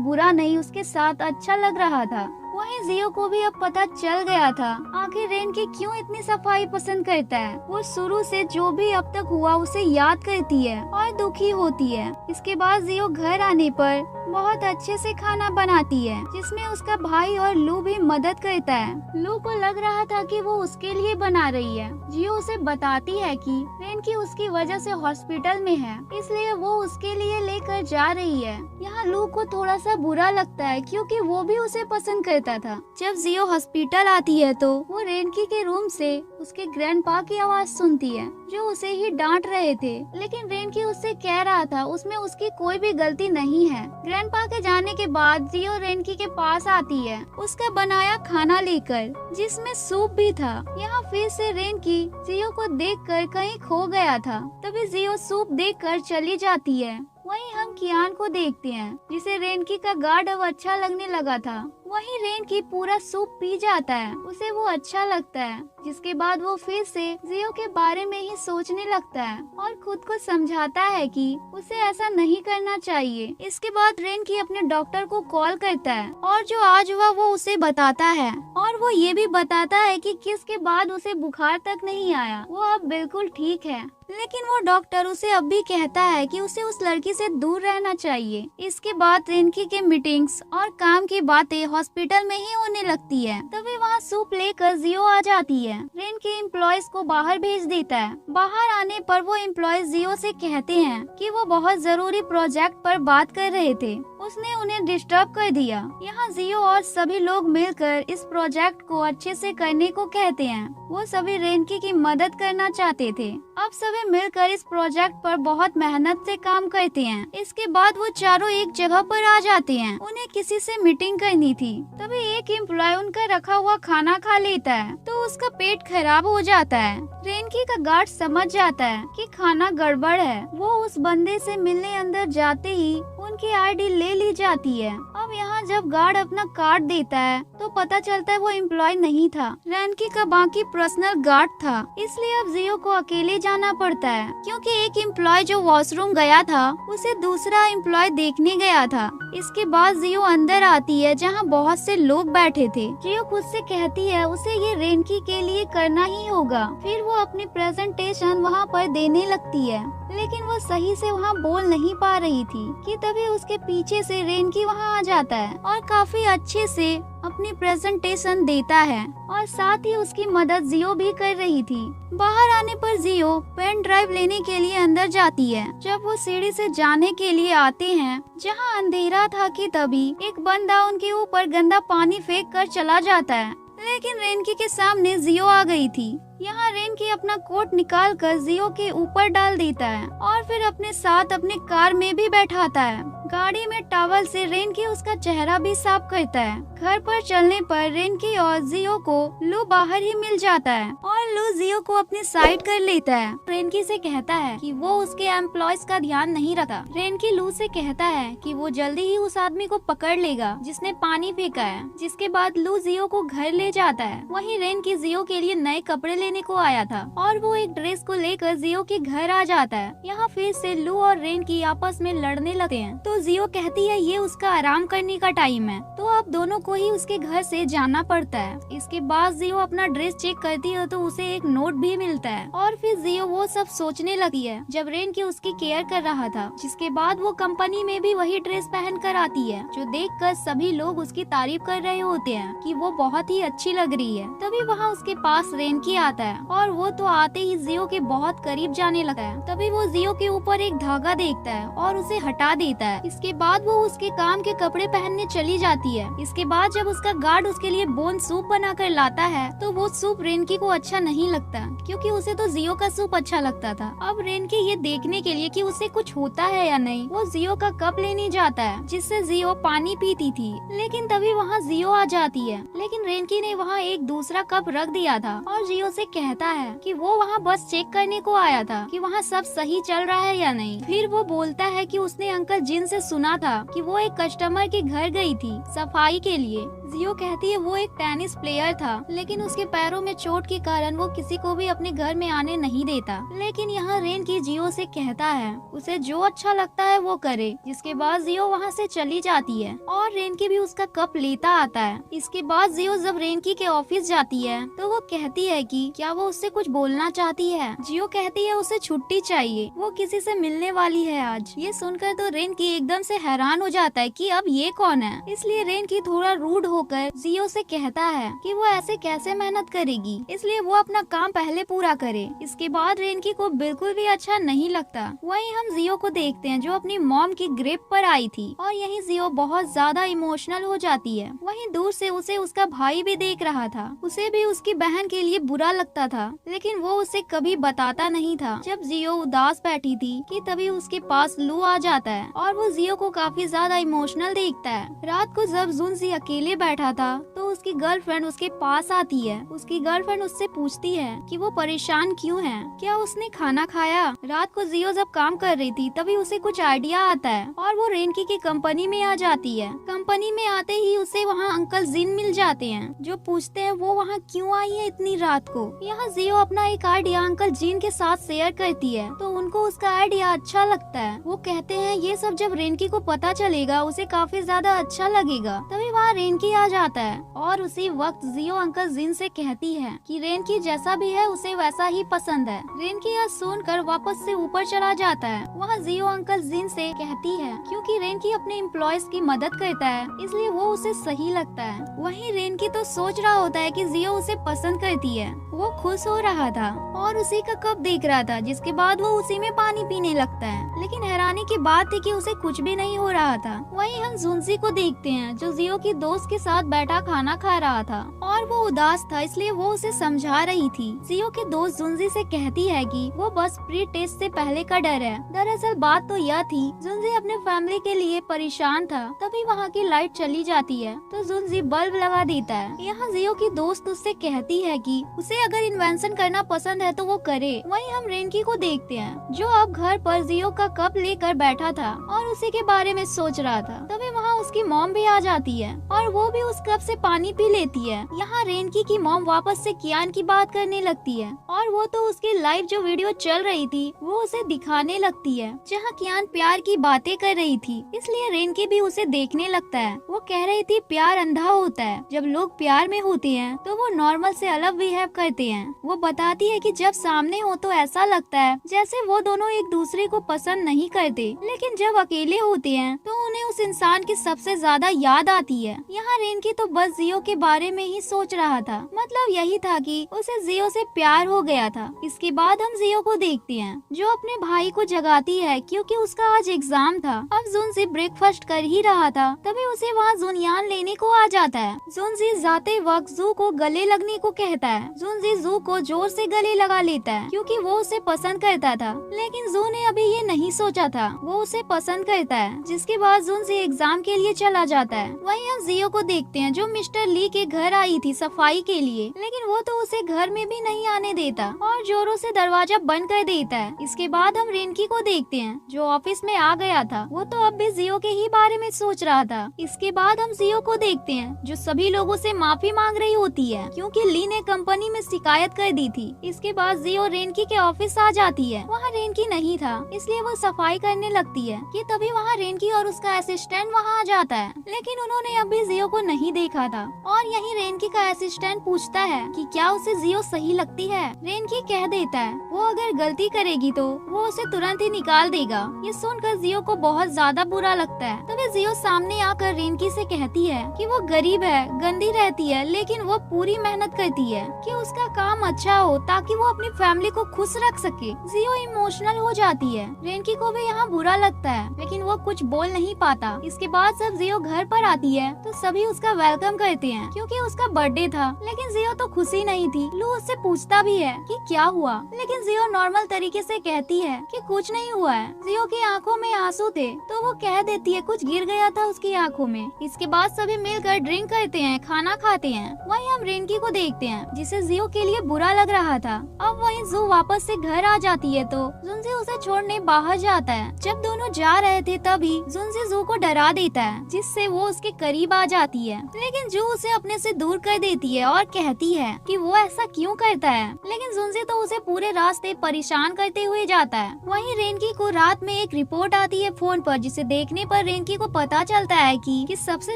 S1: बुरा नहीं उसके साथ अच्छा लग रहा था, वहीं जियो को भी अब पता चल गया था आखिर रेनकी क्यों इतनी सफाई पसंद करता है। वो शुरू से जो भी अब तक हुआ उसे याद करती है और दुखी होती है। इसके बाद जियो घर आने पर बहुत अच्छे से खाना बनाती है जिसमें उसका भाई और लू भी मदद करता है। लू को लग रहा था कि वो उसके लिए बना रही है। जियो उसे बताती है कि रेनकी उसकी वजह से हॉस्पिटल में है इसलिए वो उसके लिए लेकर जा रही है। यहाँ लू को थोड़ा सा बुरा लगता है क्योंकि वो भी उसे पसंद करता था। जब जियो हॉस्पिटल आती है तो वो रेनकी के रूम से उसके ग्रैंडपा की आवाज सुनती है जो उसे ही डांट रहे थे, लेकिन रेनकी उससे कह रहा था उसमें उसकी कोई भी गलती नहीं है। ग्रैंडपा के जाने के बाद जियो रेनकी के पास आती है उसका बनाया खाना लेकर जिसमें सूप भी था। यहाँ फिर से रेनकी जियो को देखकर कहीं खो गया था। तभी जियो सूप देखकर चली जाती है। वहीं हम कियान को देखते हैं जिसे रेनकी का गार्ड अब अच्छा लगने लगा था। वहीं रेनकी पूरा सूप पी जाता है, उसे वो अच्छा लगता है। जिसके बाद वो फिर से जियो के बारे में ही सोचने लगता है और खुद को समझाता है कि उसे ऐसा नहीं करना चाहिए। इसके बाद रेनकी अपने डॉक्टर को कॉल करता है और जो आज हुआ वो उसे बताता है और वो ये भी बताता है कि किसके बाद उसे बुखार तक नहीं आया, वो अब बिल्कुल ठीक है। लेकिन वो डॉक्टर उसे अब भी कहता है कि उसे उस लड़की से दूर रहना चाहिए। इसके बाद रेनकी के मीटिंग्स और काम की बातें हॉस्पिटल में ही होने लगती है। तभी वहाँ सूप लेकर जियो आ जाती है। रेनकी एम्प्लॉयज को बाहर भेज देता है। बाहर आने पर वो एम्प्लॉयज जियो से कहते हैं कि वो बहुत जरूरी प्रोजेक्ट पर बात कर रहे थे, उसने उन्हें डिस्टर्ब कर दिया। यहाँ जियो और सभी लोग मिलकर इस प्रोजेक्ट को अच्छे से करने को कहते हैं। वो सभी रेनकी की मदद करना चाहते थे। अब सभी मिलकर इस प्रोजेक्ट पर बहुत मेहनत से काम करते हैं। इसके बाद वो चारों एक जगह पर आ जाते हैं। उन्हें किसी से मीटिंग करनी थी। तभी एक एम्प्लॉय उनका रखा हुआ खाना खा लेता है तो उसका पेट खराब हो जाता है। रेनकी का गार्ड समझ जाता है कि खाना गड़बड़ है। वो उस बंदे से मिलने अंदर जाते ही उनकी आईडी ले ली जाती है। अब यहाँ जब गार्ड अपना कार्ड देता है तो पता चलता है वो एम्प्लॉय नहीं था, रेनकी का बाकी पर्सनल गार्ड था। इसलिए अब जियो को अकेले जाना पड़ता है क्योंकि एक एम्प्लॉय जो वॉशरूम गया था उसे दूसरा एम्प्लॉय देखने गया था। इसके बाद जियो अंदर आती है जहाँ बहुत से लोग बैठे थे। जियो खुद से कहती है उसे ये रेनकी के लिए करना ही होगा। फिर वो अपनी प्रेजेंटेशन वहाँ पर देने लगती है लेकिन वो सही से वहाँ बोल नहीं पा रही थी कि तभी उसके पीछे से रेनकी वहाँ आ जाता है और काफी अच्छे से अपनी प्रेजेंटेशन देता है और साथ ही उसकी मदद जियो भी कर रही थी। बाहर आने पर जियो पेन ड्राइव लेने के लिए अंदर जाती है। जब वो सीढ़ी से जाने के लिए आते हैं जहाँ अंधेरा था कि तभी एक बंदा उनके ऊपर गंदा पानी फेंक कर चला जाता है, लेकिन रेनकी के सामने जियो आ गई थी। यहाँ रेनकी अपना कोट निकाल कर जियो के ऊपर डाल देता है और फिर अपने साथ अपने कार में भी बैठाता है। गाड़ी में टॉवल से रेनकी उसका चेहरा भी साफ करता है। घर पर चलने पर रेनकी और जियो को लू बाहर ही मिल जाता है और लू जियो को अपनी साइड कर लेता है। रेनकी से कहता है कि वो उसके एम्प्लॉयज का ध्यान नहीं रखता। रेनकी लू से कहता है कि वो जल्दी ही उस आदमी को पकड़ लेगा जिसने पानी फेंका है। जिसके बाद लू जियो को घर ले जाता है। वहीं रेनकी जियो के लिए नए कपड़े लेने को आया था और वो एक ड्रेस को लेकर जियो के घर आ जाता है। यहाँ फिर से लू और रेनकी आपस में लड़ने लगते हैं तो जियो कहती है ये उसका आराम करने का टाइम है, तो अब दोनों को ही उसके घर से जाना पड़ता है। इसके बाद जियो अपना ड्रेस चेक करती है तो उसे एक नोट भी मिलता है और फिर जियो वो सब सोचने लगती है जब रेनकी उसकी केयर कर रहा था। जिसके बाद वो कंपनी में भी वही ड्रेस पहन कर आती है जो देखकर सभी लोग उसकी तारीफ कर रहे होते हैं कि वो बहुत ही अच्छी लग रही है। तभी वहाँ उसके पास रेनकी आता है और वो तो आते ही जियो के बहुत करीब जाने लगा है। तभी वो जियो के ऊपर एक धागा देखता है और उसे हटा देता है। इसके बाद वो उसके काम के कपड़े पहनने चली जाती है। इसके बाद जब उसका गार्ड उसके लिए बोन सूप बना कर लाता है तो वो सूप रेनकी को अच्छा नहीं लगता, क्योंकि उसे तो जियो का सूप अच्छा लगता था। अब रेनकी ये देखने के लिए कि उसे कुछ होता है या नहीं, वो जियो का कप लेने जाता है जिससे जियो पानी पीती थी। लेकिन तभी वहाँ जियो आ जाती है, लेकिन रेनकी ने वहाँ एक दूसरा कप रख दिया था और जियो से कहता है कि वो वहाँ बस चेक करने को आया था कि वहाँ सब सही चल रहा है या नहीं। फिर वो बोलता है कि उसने अंकल जिन से सुना था कि वो एक कस्टमर के घर गई थी सफाई के लिए। जियो कहती है वो एक टेनिस प्लेयर था, लेकिन उसके पैरों में चोट के कारण वो किसी को भी अपने घर में आने नहीं देता। लेकिन यहाँ रेनकी जियो से कहता है उसे जो अच्छा लगता है वो करे। जिसके बाद जियो वहाँ से चली जाती है और रेनकी भी उसका कप लेता आता है। इसके बाद जियो जब रेनकी के ऑफिस जाती है तो वो कहती है कि क्या वो उससे कुछ बोलना चाहती है। जियो कहती है उसे छुट्टी चाहिए, वो किसी से मिलने वाली है आज। ये सुनकर तो रेनकी एकदम से हैरान हो जाता है कि अब ये कौन है। इसलिए रेनकी थोड़ा रूड होकर जियो से कहता है कि वो ऐसे कैसे मेहनत करेगी, इसलिए वो अपना काम पहले पूरा करे। इसके बाद रेनकी को बिल्कुल भी अच्छा नहीं लगता। वहीं हम जियो को देखते हैं जो अपनी मॉम की ग्रेप पर आई थी और यहीं जियो बहुत ज्यादा इमोशनल हो जाती है। वहीं दूर से उसे उसका भाई भी देख रहा था। उसे भी उसकी बहन के लिए बुरा लगता था, लेकिन वो उसे कभी बताता नहीं था। जब जियो उदास बैठी थी कि तभी उसके पास लू आ जाता है और वो जियो को काफी ज्यादा इमोशनल देखता है। रात को जब जुनसी अकेले बैठा था तो उसकी गर्लफ्रेंड उसके पास आती है। उसकी गर्लफ्रेंड उससे पूछती है कि वो परेशान क्यों है, क्या उसने खाना खाया। रात को जियो जब काम कर रही थी तभी उसे कुछ आइडिया आता है और वो रेनकी की कंपनी में आ जाती है। कंपनी में आते ही उसे वहाँ अंकल जिन मिल जाते हैं जो पूछते हैं वो वहाँ क्यों आई है इतनी रात को। यहाँ जियो अपना एक आइडिया अंकल जिन के साथ शेयर करती है तो उनको उसका आइडिया अच्छा लगता है। वो कहते हैं ये सब जब रेनकी को पता चलेगा उसे काफी ज्यादा अच्छा लगेगा। तभी वहाँ रेनकी आ जाता है और उसी वक्त जियो अंकल जिन से कहती है कि रेनकी जैसा भी है उसे वैसा ही पसंद है। रेनकी यह सुनकर वापस से ऊपर चला जाता है। वहाँ जियो अंकल जिन से कहती है क्योंकि रेनकी अपने एम्प्लॉयज की मदद करता है इसलिए वो उसे सही लगता है। वहीं रेनकी तो सोच रहा होता है कि जियो उसे पसंद करती है। वो खुश हो रहा था और उसी का कप देख रहा था, जिसके बाद वो उसी में पानी पीने लगता है। लेकिन हैरानी की बात थी कि उसे कुछ भी नहीं हो रहा था। वहीं हम जुनसी को देखते हैं जो जियो की दोस्त के साथ बैठा खाना खा रहा था और वो उदास था इसलिए वो उसे समझा रही थी। जियो की दोस्त जुनसी से कहती है कि वो बस प्री टेस्ट से पहले का डर है। दरअसल बात तो यह थी जुनसी अपने फैमिली के लिए परेशान था। तभी वहाँ की लाइट चली जाती है तो जुनसी बल्ब लगा देता है। यहाँ जियो की दोस्त उससे कहती है कि उसे अगर इन्वेंशन करना पसंद है तो वो करे। वहीं हम रेनकी को देखते हैं जो अब घर पर जियो का कप लेकर बैठा था और उसी के बारे में सोच रहा था। तभी वहाँ उसकी मॉम भी आ जाती है और वो भी उस कप से पानी पी लेती है। यहाँ रेनकी की मॉम वापस से कियान की बात करने लगती है और वो तो उसकी लाइव जो वीडियो चल रही थी वो उसे दिखाने लगती है जहाँ कियान प्यार की बातें कर रही थी, इसलिए रेनकी भी उसे देखने लगता है। वो कह रही थी प्यार अंधा होता है, जब लोग प्यार में होते हैं तो वो नॉर्मल से अलग बिहेव करते हैं। वो बताती है कि जब सामने हो तो ऐसा लगता है जैसे वो दोनों एक दूसरे को पसंद नहीं करते, लेकिन जब अकेले होते हैं तो उन्हें उस इंसान की सबसे ज्यादा याद आती है। यहाँ रेनकी तो बस जियो के बारे में ही सोच रहा था, मतलब यही था कि उसे जियो से प्यार हो गया था। इसके बाद हम जियो को देखते हैं जो अपने भाई को जगाती है क्योंकि उसका आज एग्जाम था। अब जुनसी ब्रेकफास्ट कर ही रहा था तभी उसे वहाँ जुनियान लेने को आ जाता है। जुनसी जाते वक्त जू को गले लगने को कहता है। जुनसी जू को जोर से गले लगा लेता है क्योंकि वो उसे पसंद करता था, लेकिन जू ने अभी ये नहीं सोचा था वो उसे पसंद करता है। जिसके बाद जुनसी एग्जाम के लिए चला जाता है। वहीं हम जियो को देखते हैं जो मिस्टर ली के घर आई थी सफाई के लिए, लेकिन वो तो उसे घर में भी नहीं आने देता और जोरों से दरवाजा बंद कर देता है। इसके बाद हम रेनकी को देखते हैं जो ऑफिस में आ गया था। वो तो अब भी जियो के ही बारे में सोच रहा था। इसके बाद हम जियो को देखते हैं जो सभी लोगों से माफी मांग रही होती है क्योंकि ली ने कंपनी में शिकायत कर दी थी। इसके बाद जियो रेनकी के ऑफिस आ जाती है। वहाँ रेनकी नहीं था इसलिए वो सफाई करने लगती है कि तभी वहाँ रेनकी और उसका असिस्टेंट वहाँ आ जाता है, लेकिन उन्होंने अभी जियो को नहीं देखा था। और यही रेनकी का असिस्टेंट पूछता है कि क्या उसे जियो सही लगती है। रेनकी कह देता है वो अगर गलती करेगी तो वो उसे तुरंत ही निकाल देगा। ये सुनकर जियो को बहुत ज्यादा बुरा लगता है। तभी जियो सामने आकर रेनकी से कहती है कि वो गरीब है, गंदी रहती है, लेकिन वो पूरी मेहनत करती है कि उसका काम अच्छा हो ताकि वो अपनी फैमिली को खुश रख सके। जियो इमोशनल हो जाती है। रेनकी रेनकी को भी यहाँ बुरा लगता है, लेकिन वो कुछ बोल नहीं पाता। इसके बाद जब जियो घर पर आती है तो सभी उसका वेलकम करते हैं क्योंकि उसका बर्थडे था। लेकिन जियो तो खुशी नहीं थी। लू उससे पूछता भी है कि क्या हुआ, लेकिन जियो नॉर्मल तरीके से कहती है कि कुछ नहीं हुआ है। जियो की आंखों में आंसू थे तो वो कह देती है कुछ गिर गया था उसकी आंखों में। इसके बाद सभी मिलकर ड्रिंक करते हैं, खाना खाते हैं। वहीं हम रेनकी को देखते हैं जिसे जियो के लिए बुरा लग रहा था। अब वहीं जू वापस से घर आ जाती है तो जुनसी उसे छोड़ने बाहर जाता है। जब दोनों जा रहे थे तभी जुनसी जू को डरा देता है जिससे वो उसके करीब आ जाती है, लेकिन जू उसे अपने से दूर कर देती है और कहती है कि वो ऐसा क्यों करता है। लेकिन जुनसी तो उसे पूरे रास्ते परेशान करते हुए जाता है। वहीं रेनकी को रात में एक रिपोर्ट आती है फोन पर, जिसे देखने पर रेनकी को पता चलता है कि सबसे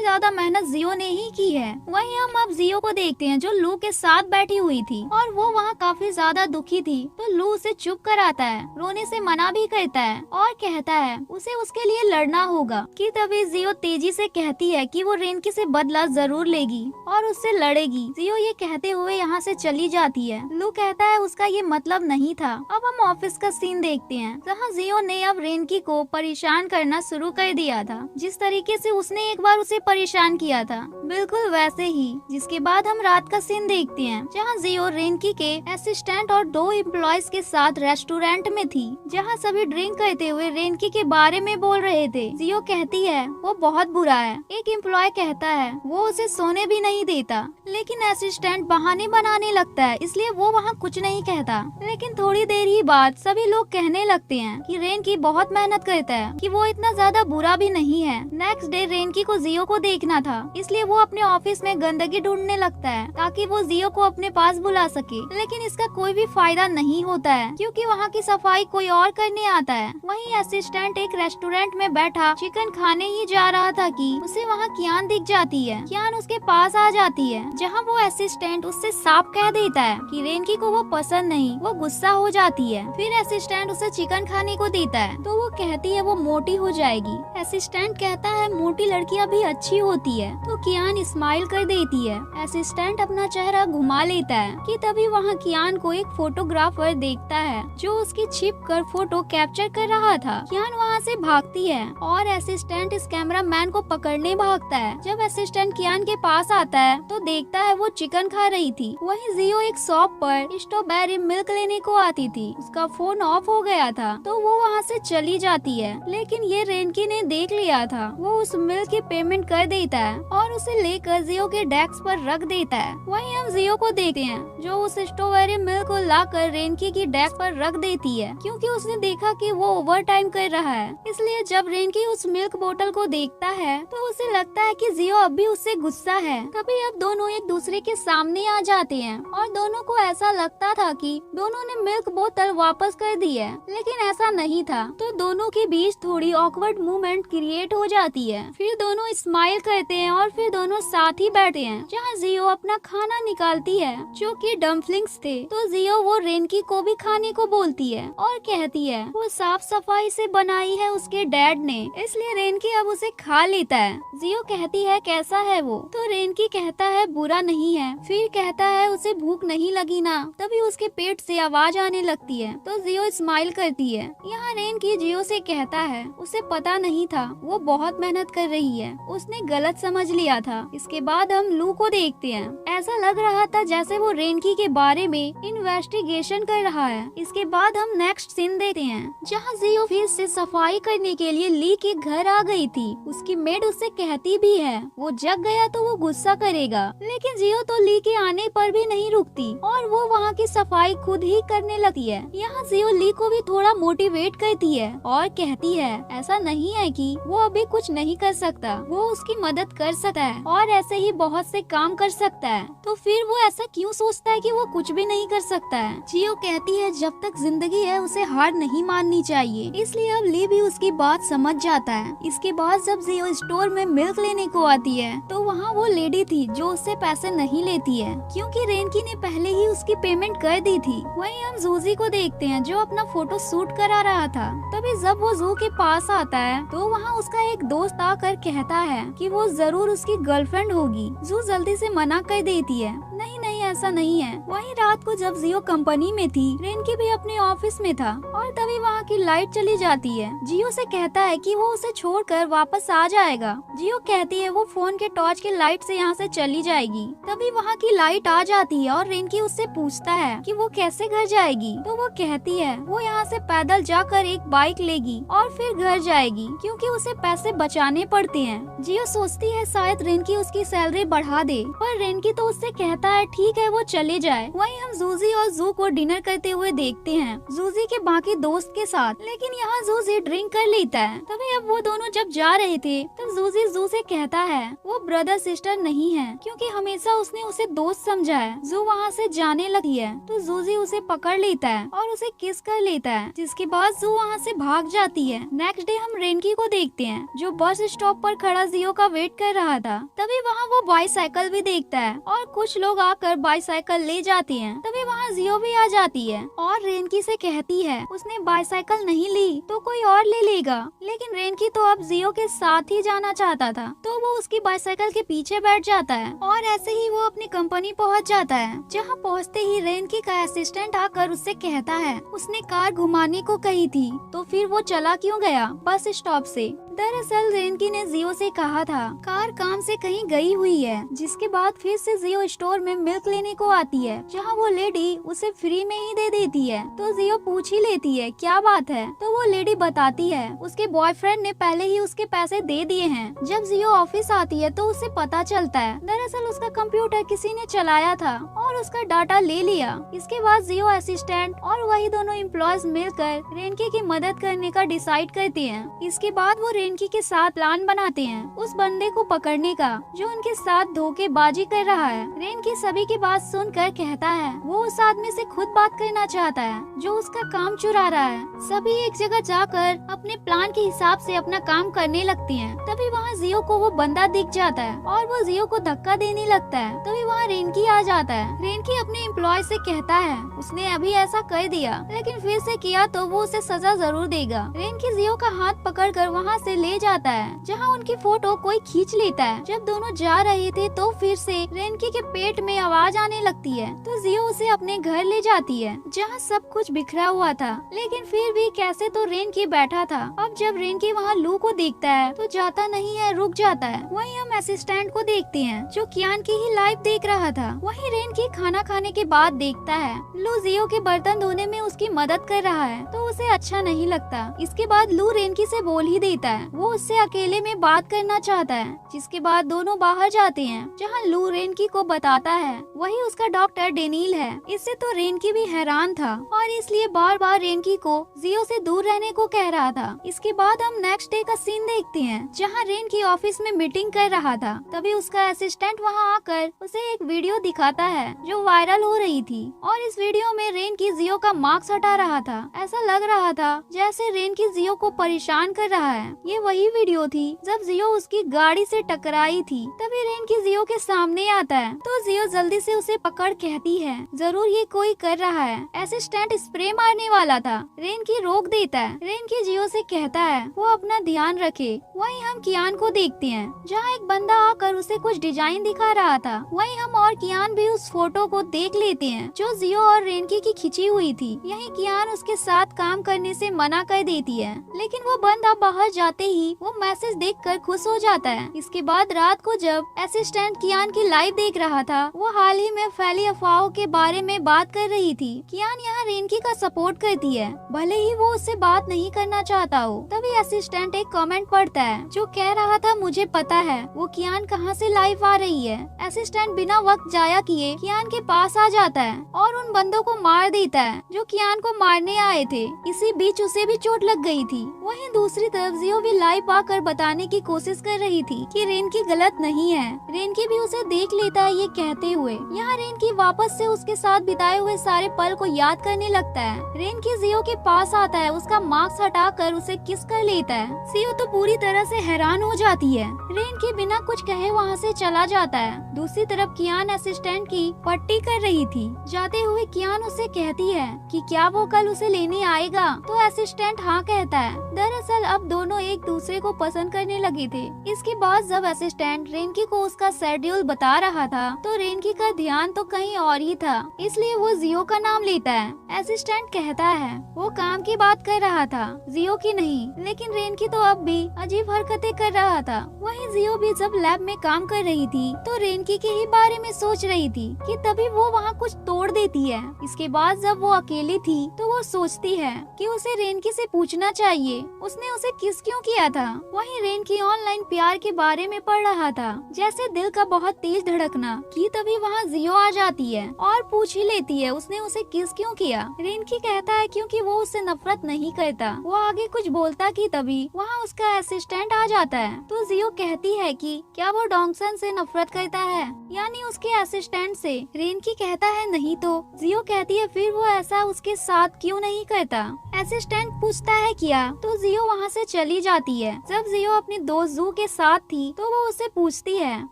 S1: ज्यादा मेहनत जियो ने ही की है। वहीं हम अब जियो को देखते हैं जो लू के साथ बैठी हुई थी और वो वहाँ काफी ज्यादा दुखी थी। तो लू उसे चुप कराता है, रोने से मना भी करता है और कहता है उसे उसके लिए लड़ना होगा। कि तभी जियो तेजी से कहती है कि वो रेनकी से बदला जरूर लेगी और उससे लड़ेगी। जियो ये कहते हुए यहाँ से चली जाती है। लू कहता है उसका ये मतलब नहीं था। अब हम ऑफिस का सीन देखते हैं जहाँ जियो ने अब रेनकी को परेशान करना शुरू कर दिया था। जिस तरीके से उसने एक बार उसे परेशान किया था बिल्कुल वैसे ही। जिसके बाद हम रात का सीन देखते हैं जहाँ जियो रेनकी के असिस्टेंट और 2 एम्प्लॉयज के साथ रेस्टोरेंट में थी, जहाँ सभी ड्रिंक करते हुए रेनकी के बारे में बोल रहे थे। जियो कहती है वो बहुत बुरा है। एक एम्प्लॉय कहता है वो उसे सोने भी नहीं देता, लेकिन असिस्टेंट बहाने बनाने लगता है इसलिए वो वहाँ कुछ नहीं कहता। लेकिन थोड़ी देर ही बाद सभी लोग कहने लगते हैं कि रेनकी बहुत मेहनत करता है, कि वो इतना ज्यादा बुरा भी नहीं है। नेक्स्ट डे रेनकी को जियो को देखना था इसलिए वो अपने ऑफिस में गंदगी ढूंढने लगता है ताकि वो जियो को अपने पास बुला सके। लेकिन इसका कोई भी फायदा नहीं होता है क्योंकि वहाँ की सफाई कोई और करने आता है। वहीं असिस्टेंट एक रेस्टोरेंट में बैठा चिकन खाने ही जा रहा था कि उसे वहाँ कियान दिख जाती है। कियान उसके पास आ जाती है जहाँ वो असिस्टेंट उससे साफ कह देता है कि रेनकी को वो पसंद नहीं। वो गुस्सा हो जाती है। फिर असिस्टेंट उसे चिकन खाने को देता है तो वो कहती है वो मोटी हो जाएगी। असिस्टेंट कहता है मोटी लड़कियां भी अच्छी होती है। तो कियान स्माइल कर देती है। असिस्टेंट अपना चेहरा घुमा लेता है कि तभी वहाँ कियान को एक फोटोग्राफर देखता है जो उसकी छिप कर फोटो कैप्चर कर रहा था। कियान वहाँ से भागती है और असिस्टेंट इस कैमरा मैन को पकड़ने भागता है। जब असिस्टेंट कियान के पास आता है तो देखता है वो चिकन खा रही थी। वहीं जियो एक शॉप पर स्ट्रॉबेरी मिल्क लेने को आती थी। उसका फोन ऑफ हो गया था तो वो वहाँ से चली जाती है, लेकिन ये रेनकी ने देख लिया था। वो उस मिल्क की पेमेंट कर देता है और उसे लेकर जियो के डेस्क पर रख देता है। वहीं हम जियो को देखते हैं जो उस स्ट्रॉबेरी मिल्क को लाकर रेनकी की डेस्क पर रख देती है क्योंकि उसने देखा कि वो ओवर टाइम कर रहा है। इसलिए जब रेनकी उस मिल्क बोतल को देखता है तो उसे लगता है कि जियो अब भी उससे गुस्सा है। तभी अब दोनों एक दूसरे के सामने आ जाते हैं और दोनों को ऐसा लगता था कि दोनों ने मिल्क बोतल वापस कर दी है, लेकिन ऐसा नहीं था। तो दोनों के बीच थोड़ी ऑकवर्ड मूवमेंट क्रिएट हो जाती है। फिर दोनों स्माइल करते हैं और फिर दोनों साथ ही बैठे हैं जहाँ जियो अपना खाना निकालती है जो कि डम्पलिंग्स थे। तो जियो वो रेनकी को भी खाने को बोलती है और कहती है वो साफ सफाई से बनाई है उसके डैड ने, इसलिए रेनकी अब उसे खा लेता है। जियो कहती है कैसा है वो, तो रेनकी कहता है बुरा नहीं है। फिर कहता है उसे भूख नहीं लगी ना। तभी उसके पेट से आवाज आने लगती है तो जियो स्माइल करती है। यहाँ रेनकी जियो से कहता है उसे पता नहीं था, वो बहुत मेहनत कर रही है, उसने गलत समझ लिया था। इसके बाद हम लू को देखते हैं। ऐसा लग रहा था जैसे वो रेनकी के बारे में इन्वेस्टिगेशन कर रहा है। इसके बाद हम नेक्स्ट सीन देखते हैं जहाँ जियो फिर से सफाई करने के लिए ली के घर आ गई थी। उसकी मेड उससे कहती भी है वो जग गया तो वो गुस्सा करेगा, लेकिन जियो तो ली के आने पर भी नहीं रुकती और वो वहाँ की सफाई खुद ही करने लगती है। यहाँ जियो ली को भी थोड़ा मोटिवेट करती है और कहती है ऐसा नहीं है कि वो अभी कुछ नहीं कर सकता, वो उसकी मदद कर सकता है और ऐसे ही बहुत से काम कर सकता है। तो फिर वो ऐसा क्यों सोचता है कि वो कुछ भी नहीं कर सकता है। जियो कहती है जब तक जिंदगी है उसे हार नहीं माननी चाहिए, इसलिए अब ली भी उसकी बात समझ जाता है। इसके बाद जब जियो स्टोर में मिल्क लेने को आती है तो वहाँ वो लेडी थी जो उससे पैसे नहीं लेती है क्योंकि रेनकी ने पहले ही उसकी पेमेंट कर दी थी। वहीं हम जूजी को देखते हैं जो अपना फोटो शूट करा रहा था। तभी जब वो जू के पास आता है तो वहाँ उसका एक दोस्त आकर कहता है कि वो जरूर उसकी गर्लफ्रेंड होगी। जू जल्दी से मना कर देती है नहीं नहीं ऐसा नहीं है। वहीं रात को जब जियो कंपनी में थी, रेनकी भी अपने ऑफिस में था और तभी वहाँ की लाइट चली जाती है। जियो से कहता है कि वो उसे छोड़कर वापस आ जाएगा। जियो कहती है वो फोन के टॉर्च के लाइट से यहाँ से चली जाएगी। तभी वहाँ की लाइट आ जाती है और रेनकी उससे पूछता है कि वो कैसे घर जाएगी। तो वो कहती है वो यहाँ से पैदल जाकर एक बाइक लेगी और फिर घर जाएगी, क्योंकि उसे पैसे बचाने पड़ते हैं। जियो सोचती है शायद रेनकी उसकी सैलरी बढ़ा दे, पर रेनकी तो उससे कहता है ठीक है वो चले जाए। वहीं हम जूजी और जू को डिनर करते हुए देखते हैं, जूजी के बाकी दोस्त के साथ। लेकिन यहाँ जूजी ड्रिंक कर लेता है। तभी अब वो दोनों जब जा रहे थे तब जूजी जू से कहता है वो ब्रदर सिस्टर नहीं है, क्योंकि हमेशा उसने उसे दोस्त समझा है। जू वहाँ से जाने लगती है तो जूजी उसे पकड़ लेता है और उसे किस कर लेता है, जिसके बाद जू वहाँ से भाग जाती है। नेक्स्ट डे हम रेनकी को देखते हैं जो बस स्टॉप पर खड़ा जियो का वेट कर रहा था। तभी वहाँ वो बाईसाइकिल भी देखता है और कुछ लोग आकर बाईसाइकिल ले जाते हैं। तभी वहाँ जियो भी आ जाती है और रेनकी से कहती है उसने बाईसाइकिल नहीं ली तो कोई और ले लेगा। लेकिन रेनकी तो अब जियो के साथ ही जाना चाहता था, तो वो उसकी बाईसाइकिल के पीछे बैठ जाता है और ऐसे ही वो अपनी कंपनी पहुँच जाता है। जहाँ पहुँचते ही रेनकी का असिस्टेंट आकर उससे कहता है उसने कार घुमाने को कही थी, तो फिर वो चला क्यों गया बस स्टॉप से। दरअसल रेनकी ने जियो से कहा था कार काम से कहीं गई हुई है, जिसके बाद फिर से जियो स्टोर में मिल्क लेने को आती है, जहां वो लेडी उसे फ्री में ही दे देती है। तो जियो पूछ ही लेती है क्या बात है, तो वो लेडी बताती है उसके बॉयफ्रेंड ने पहले ही उसके पैसे दे दिए हैं। जब जियो ऑफिस आती है तो उसे पता चलता है दरअसल उसका कंप्यूटर किसी ने चलाया था और उसका डाटा ले लिया। इसके बाद जियो असिस्टेंट और वही दोनों एम्प्लॉयज मिलकर रेनकी की मदद करने का डिसाइड करते हैं। इसके बाद वो रेनकी के साथ प्लान बनाते हैं उस बंदे को पकड़ने का जो उनके साथ धोखेबाजी कर रहा है। रेनकी सभी की बात सुनकर कहता है वो उस आदमी से खुद बात करना चाहता है जो उसका काम चुरा रहा है। सभी एक जगह जाकर अपने प्लान के हिसाब से अपना काम करने लगते हैं। तभी वहाँ जियो को वो बंदा दिख जाता है और वो जियो को धक्का देने लगता है। तभी वहाँ रेनकी आ जाता है। रेनकी अपने एम्प्लॉय से कहता है उसने अभी ऐसा कर दिया, लेकिन फिर से किया तो वो उसे सजा जरूर देगा। रेनकी जियो का हाथ पकड़कर वहाँ से ले जाता है, जहाँ उनकी फोटो कोई खींच लेता है। जब दोनों जा रहे थे तो फिर से रेनकी के पेट में आवाज आने लगती है, तो जियो उसे अपने घर ले जाती है जहाँ सब कुछ बिखरा हुआ था। लेकिन फिर भी कैसे तो रेनकी बैठा था। अब जब रेनकी वहाँ लू को देखता है तो जाता नहीं है, रुक जाता है। वहीं हम असिस्टेंट को देखते हैं जो कियान की ही लाइव देख रहा था। वहीं रेनकी खाना खाने के बाद देखता है लू जियो के बर्तन धोने में उसकी मदद कर रहा है, तो उसे अच्छा नहीं लगता। इसके बाद लू रेनकी से बोल ही देता है वो उससे अकेले में बात करना चाहता है। जिसके बाद दोनों बाहर जाते हैं, जहाँ लू रेनकी को बताता है वही उसका डॉक्टर डेनियल है। इससे तो रेनकी भी हैरान था और इसलिए बार बार रेनकी को जियो से दूर रहने को कह रहा था। इसके बाद हम नेक्स्ट डे का सीन देखते हैं, जहाँ रेनकी ऑफिस में मीटिंग कर रहा था। तभी उसका असिस्टेंट वहाँ आकर उसे एक वीडियो दिखाता है जो वायरल हो रही थी और इस वीडियो में रेनकी जियो का मार्क्स हटा रहा था। ऐसा लग रहा था जैसे रेनकी जियो को परेशान कर रहा है। ये वही वीडियो थी जब जियो उसकी गाड़ी से टकराई थी। तभी रेनकी जियो के सामने आता है तो जियो जल्दी से उसे पकड़ कहती है जरूर ये कोई कर रहा है। असिस्टेंट स्प्रे मारने वाला था, रेनकी रोक देता है। रेनकी जियो से कहता है वो अपना ध्यान रखे। वहीं हम कियान को देखते हैं जहाँ एक बंदा आकर उसे कुछ डिजाइन दिखा रहा था। वहीं हम और कियान भी उस फोटो को देख लेते हैं जो जियो और रेनकी की खिंची हुई थी। यहीं कियान उसके साथ काम करने से मना कर देती है, लेकिन वो बंदा बाहर जाते ही वो मैसेज देखकर खुश हो जाता है। इसके बाद रात को जब असिस्टेंट कियान की लाइव देख रहा था, वो हाल ही में फैली अफवाहों के बारे में बात कर रही थी। कियान यहाँ रेनकी का सपोर्ट करती है, भले ही वो उससे बात नहीं करना चाहता हो। तभी असिस्टेंट एक कमेंट पढ़ता है जो कह रहा था मुझे पता है वो कियान कहाँ से लाइव आ रही है। असिस्टेंट बिना वक्त जाया किए कियान के पास आ जाता है और उन बंदों को मार देता है जो कियान को मारने आए थे। इसी बीच उसे भी चोट लग गई थी। वहीं दूसरी तरफ जियो भी लाइव आकर बताने की कोशिश कर रही थी कि रेनकी गलत नहीं है। रेनकी भी उसे देख लेता है ये कहते हुए। यहाँ रेनकी वापस से उसके साथ बिताए हुए सारे पल को याद करने लगता है। रेनकी जियो के पास आता है, उसका मास्क हटाकर उसे किस कर लेता है। जियो तो पूरी तरह से हैरान हो जाती है। रेनकी बिना कुछ कहे वहाँ से चला जाता है। दूसरी तरफ कियान असिस्टेंट की पट्टी कर रही थी। जाते हुए कियान उसे कहती है कि क्या वो कल उसे लेने आएगा, तो असिस्टेंट हाँ कहता है। दरअसल अब दोनों एक दूसरे को पसंद करने लगे थे। इसके बाद जब असिस्टेंट रेनकी को उसका शेड्यूल बता रहा था तो रेनकी का ध्यान तो कहीं और ही था, इसलिए वो जियो का नाम लेता है। असिस्टेंट कहता है वो काम की बात कर रहा था, जियो की नहीं। लेकिन रेनकी तो अब भी अजीब हरकतें कर रहा था। वहीं जियो भी जब लैब में काम कर रही थी तो रेनकी के ही बारे में सोच रही थी कि तभी वो वहाँ कुछ तोड़ देती है। इसके बाद जब वो अकेली थी तो वो सोचती है कि उसे रेनकी से पूछना चाहिए उसने उसे किस क्यों किया था। वहीं रेनकी ऑनलाइन प्यार के बारे में पढ़ रहा था, जैसे दिल का बहुत तेज धड़कना, कि तभी वहाँ जियो आ जाती है और पूछ ही लेती है उसने उसे किस क्यों किया। रेनकी कहता है क्योंकि वो उससे नफरत नहीं करता। वो आगे कुछ बोलता कि तभी वहाँ उसका असिस्टेंट आ जाता है। तो जियो कहती है कि क्या वो डॉन्गसन से नफरत करता है, यानी उसके असिस्टेंट से। रेनकी कहता है नहीं। तो जियो कहती है फिर वो ऐसा उसके साथ क्यों नहीं करता। असिस्टेंट पूछता है क्या, तो जियो वहाँ से चली जाती है। जब जियो अपनी दोस्त जू के साथ थी तो वो उससे पूछती है